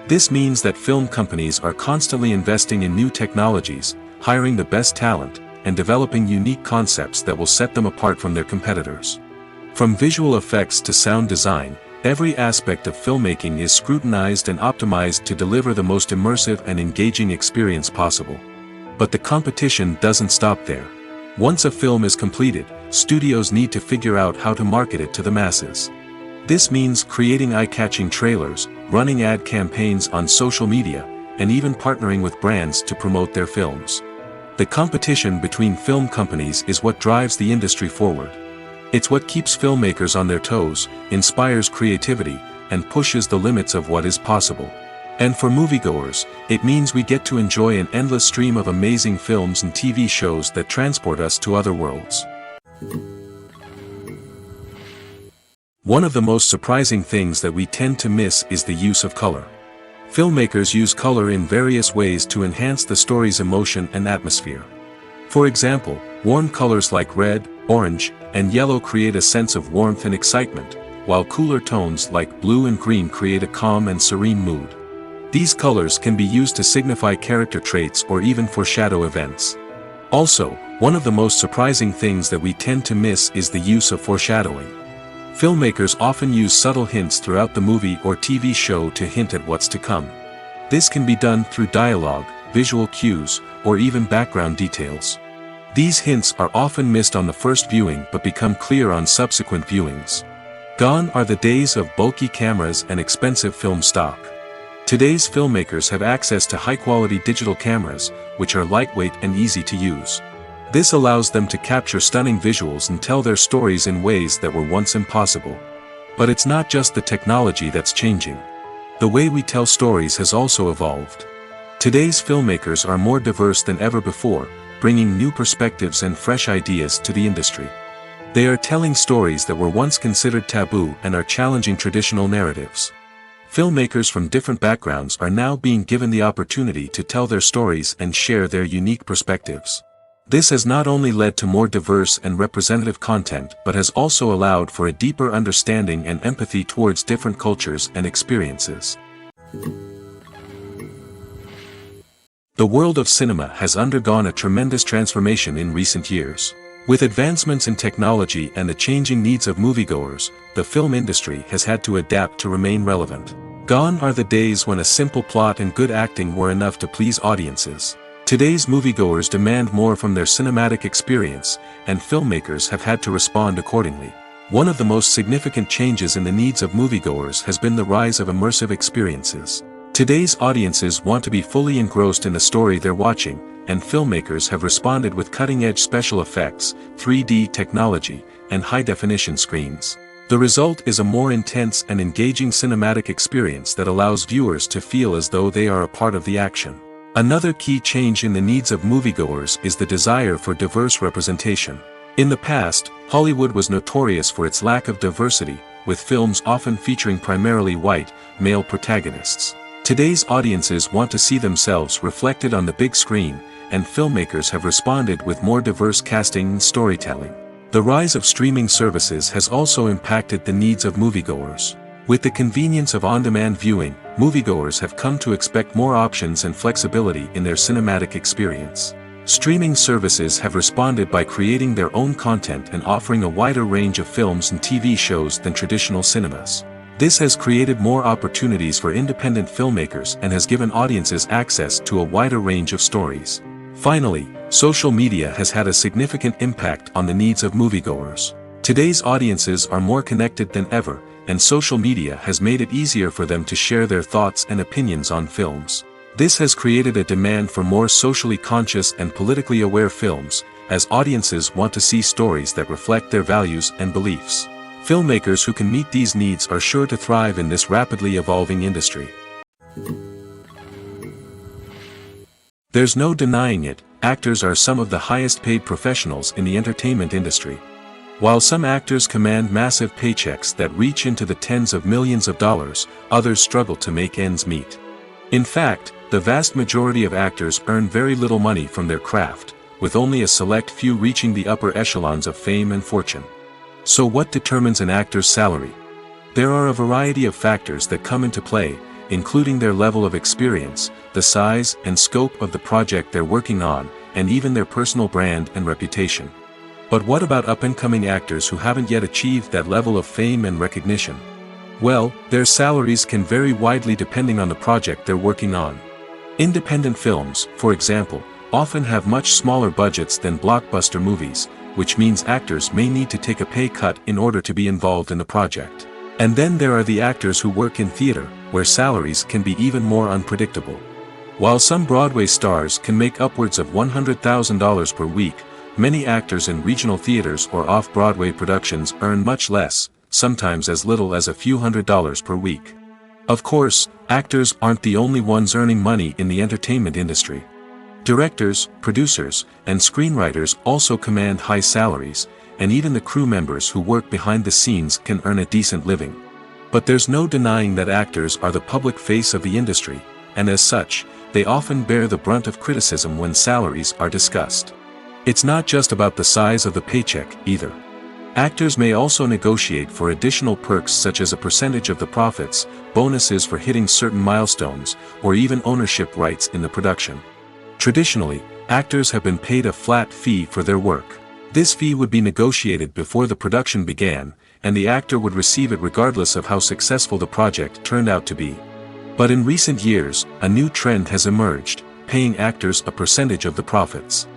This means that film companies are constantly investing in new technologies, hiring the best talent, and developing unique concepts that will set them apart from their competitors. From visual effects to sound design, every aspect of filmmaking is scrutinized and optimized to deliver the most immersive and engaging experience possible. But the competition doesn't stop there. Once a film is completed, studios need to figure out how to market it to the masses. This means creating eye-catching trailers, running ad campaigns on social media, and even partnering with brands to promote their films. The competition between film companies is what drives the industry forward. It's what keeps filmmakers on their toes, inspires creativity, and pushes the limits of what is possible. And for moviegoers, it means we get to enjoy an endless stream of amazing films and TV shows that transport us to other worlds. One of the most surprising things that we tend to miss is the use of color. Filmmakers use color in various ways to enhance the story's emotion and atmosphere. For example, warm colors like red, orange, and yellow create a sense of warmth and excitement, while cooler tones like blue and green create a calm and serene mood. These colors can be used to signify character traits or even foreshadow events. Also, one of the most surprising things that we tend to miss is the use of foreshadowing. Filmmakers often use subtle hints throughout the movie or TV show to hint at what's to come. This can be done through dialogue, visual cues, or even background details. These hints are often missed on the first viewing but become clear on subsequent viewings. Gone are the days of bulky cameras and expensive film stock. Today's filmmakers have access to high-quality digital cameras, which are lightweight and easy to use. This allows them to capture stunning visuals and tell their stories in ways that were once impossible. But it's not just the technology that's changing. The way we tell stories has also evolved. Today's filmmakers are more diverse than ever before, bringing new perspectives and fresh ideas to the industry. They are telling stories that were once considered taboo and are challenging traditional narratives. Filmmakers from different backgrounds are now being given the opportunity to tell their stories and share their unique perspectives. This has not only led to more diverse and representative content but has also allowed for a deeper understanding and empathy towards different cultures and experiences. The world of cinema has undergone a tremendous transformation in recent years. With advancements in technology and the changing needs of moviegoers, the film industry has had to adapt to remain relevant. Gone are the days when a simple plot and good acting were enough to please audiences. Today's moviegoers demand more from their cinematic experience, and filmmakers have had to respond accordingly. One of the most significant changes in the needs of moviegoers has been the rise of immersive experiences. Today's audiences want to be fully engrossed in the story they're watching, and filmmakers have responded with cutting-edge special effects, 3D technology, and high-definition screens. The result is a more intense and engaging cinematic experience that allows viewers to feel as though they are a part of the action. Another key change in the needs of moviegoers is the desire for diverse representation. In the past, Hollywood was notorious for its lack of diversity, with films often featuring primarily white, male protagonists. Today's audiences want to see themselves reflected on the big screen, and filmmakers have responded with more diverse casting and storytelling. The rise of streaming services has also impacted the needs of moviegoers. With the convenience of on-demand viewing, moviegoers have come to expect more options and flexibility in their cinematic experience. Streaming services have responded by creating their own content and offering a wider range of films and TV shows than traditional cinemas. This has created more opportunities for independent filmmakers and has given audiences access to a wider range of stories. Finally, social media has had a significant impact on the needs of moviegoers. Today's audiences are more connected than ever, and social media has made it easier for them to share their thoughts and opinions on films. This has created a demand for more socially conscious and politically aware films, as audiences want to see stories that reflect their values and beliefs. Filmmakers who can meet these needs are sure to thrive in this rapidly evolving industry. There's no denying it, actors are some of the highest paid professionals in the entertainment industry. While some actors command massive paychecks that reach into the tens of millions of dollars, others struggle to make ends meet. In fact, the vast majority of actors earn very little money from their craft, with only a select few reaching the upper echelons of fame and fortune. So what determines an actor's salary? There are a variety of factors that come into play, including their level of experience, the size and scope of the project they're working on, and even their personal brand and reputation. But what about up-and-coming actors who haven't yet achieved that level of fame and recognition? Well, their salaries can vary widely depending on the project they're working on. Independent films, for example, often have much smaller budgets than blockbuster movies, which means actors may need to take a pay cut in order to be involved in the project. And then there are the actors who work in theater, where salaries can be even more unpredictable. While some Broadway stars can make upwards of $100,000 per week, many actors in regional theaters or off-Broadway productions earn much less, sometimes as little as a few $100s per week. Of course, actors aren't the only ones earning money in the entertainment industry. Directors, producers, and screenwriters also command high salaries, and even the crew members who work behind the scenes can earn a decent living. But there's no denying that actors are the public face of the industry, and as such, they often bear the brunt of criticism when salaries are discussed. It's not just about the size of the paycheck, either. Actors may also negotiate for additional perks such as a percentage of the profits, bonuses for hitting certain milestones, or even ownership rights in the production. Traditionally, actors have been paid a flat fee for their work. This fee would be negotiated before the production began, and the actor would receive it regardless of how successful the project turned out to be. But in recent years, a new trend has emerged, paying actors a percentage of the profits.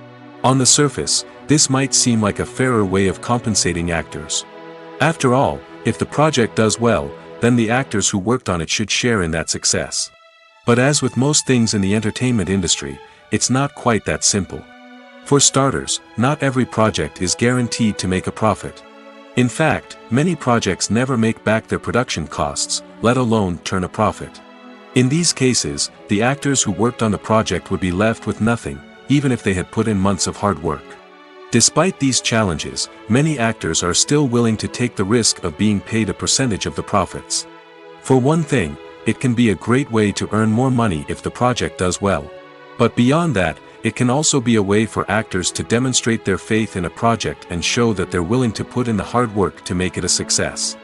On the surface, this might seem like a fairer way of compensating actors. After all, if the project does well, then the actors who worked on it should share in that success. But as with most things in the entertainment industry, it's not quite that simple. For starters, not every project is guaranteed to make a profit. In fact, many projects never make back their production costs, let alone turn a profit. In these cases, the actors who worked on the project would be left with nothing, even if they had put in months of hard work. Despite these challenges, many actors are still willing to take the risk of being paid a percentage of the profits. For one thing, it can be a great way to earn more money if the project does well. But beyond that, it can also be a way for actors to demonstrate their faith in a project and show that they're willing to put in the hard work to make it a success.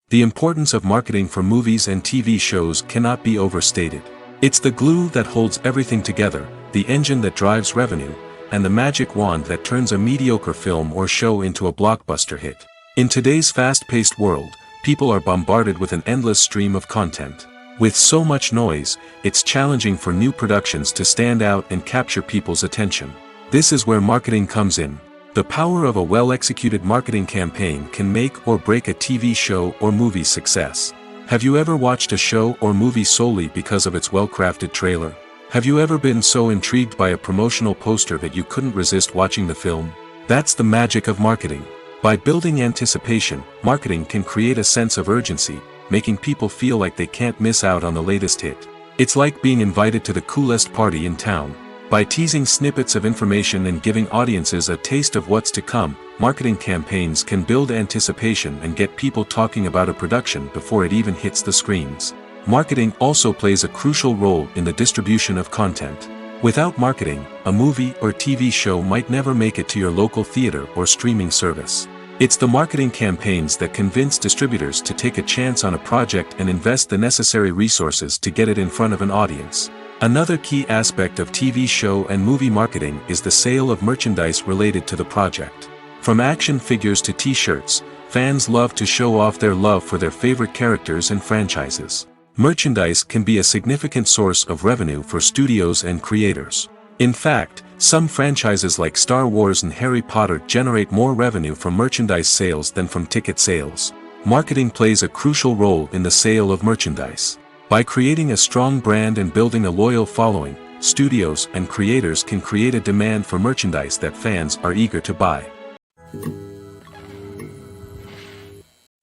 The importance of marketing for movies and TV shows cannot be overstated. It's the glue that holds everything together, the engine that drives revenue, and the magic wand that turns a mediocre film or show into a blockbuster hit. In today's fast-paced world, people are bombarded with an endless stream of content. With so much noise, it's challenging for new productions to stand out and capture people's attention. This is where marketing comes in. The power of a well-executed marketing campaign can make or break a TV show or movie's success. Have you ever watched a show or movie solely because of its well-crafted trailer? Have you ever been so intrigued by a promotional poster that you couldn't resist watching the film? That's the magic of marketing. By building anticipation, marketing can create a sense of urgency, making people feel like they can't miss out on the latest hit. It's like being invited to the coolest party in town. By teasing snippets of information and giving audiences a taste of what's to come, marketing campaigns can build anticipation and get people talking about a production before it even hits the screens. Marketing also plays a crucial role in the distribution of content. Without marketing, a movie or TV show might never make it to your local theater or streaming service. It's the marketing campaigns that convince distributors to take a chance on a project and invest the necessary resources to get it in front of an audience. Another key aspect of TV show and movie marketing is the sale of merchandise related to the project. From action figures to t-shirts, fans love to show off their love for their favorite characters and franchises. Merchandise can be a significant source of revenue for studios and creators. In fact, some franchises like Star Wars and Harry Potter generate more revenue from merchandise sales than from ticket sales. Marketing plays a crucial role in the sale of merchandise. By creating a strong brand and building a loyal following, studios and creators can create a demand for merchandise that fans are eager to buy.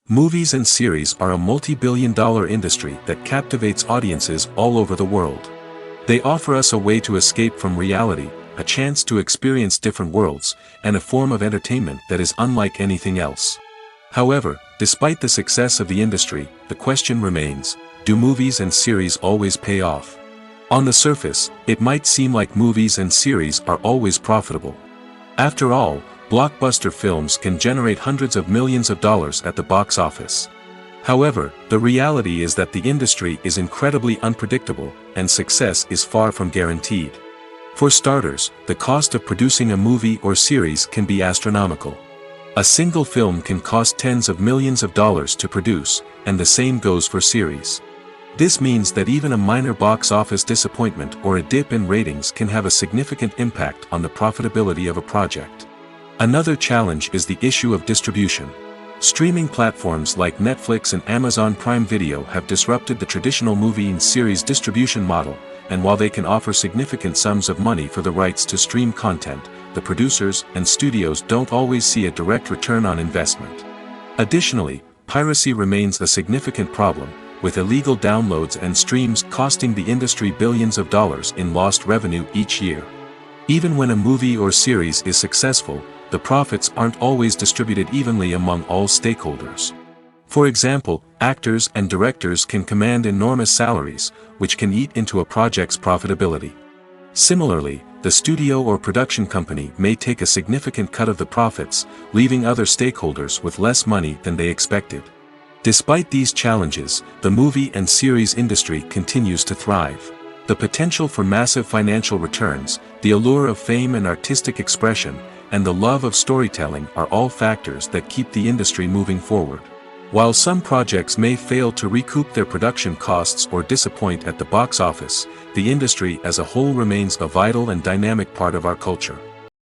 Movies and series are a multi-billion-dollar industry that captivates audiences all over the world. They offer us a way to escape from reality, a chance to experience different worlds, and a form of entertainment that is unlike anything else. However, despite the success of the industry, the question remains, do movies and series always pay off? On the surface, it might seem like movies and series are always profitable. After all, blockbuster films can generate hundreds of millions of dollars at the box office. However, the reality is that the industry is incredibly unpredictable, and success is far from guaranteed. For starters, the cost of producing a movie or series can be astronomical. A single film can cost tens of millions of dollars to produce, and the same goes for series. This means that even a minor box office disappointment or a dip in ratings can have a significant impact on the profitability of a project. Another challenge is the issue of distribution. Streaming platforms like Netflix and Amazon Prime Video have disrupted the traditional movie and series distribution model, and while they can offer significant sums of money for the rights to stream content, the producers and studios don't always see a direct return on investment. Additionally, piracy remains a significant problem, with illegal downloads and streams costing the industry billions of dollars in lost revenue each year. Even when a movie or series is successful, the profits aren't always distributed evenly among all stakeholders. For example, actors and directors can command enormous salaries, which can eat into a project's profitability. Similarly, the studio or production company may take a significant cut of the profits, leaving other stakeholders with less money than they expected. Despite these challenges, the movie and series industry continues to thrive. The potential for massive financial returns, the allure of fame and artistic expression, and the love of storytelling are all factors that keep the industry moving forward. While some projects may fail to recoup their production costs or disappoint at the box office, the industry as a whole remains a vital and dynamic part of our culture.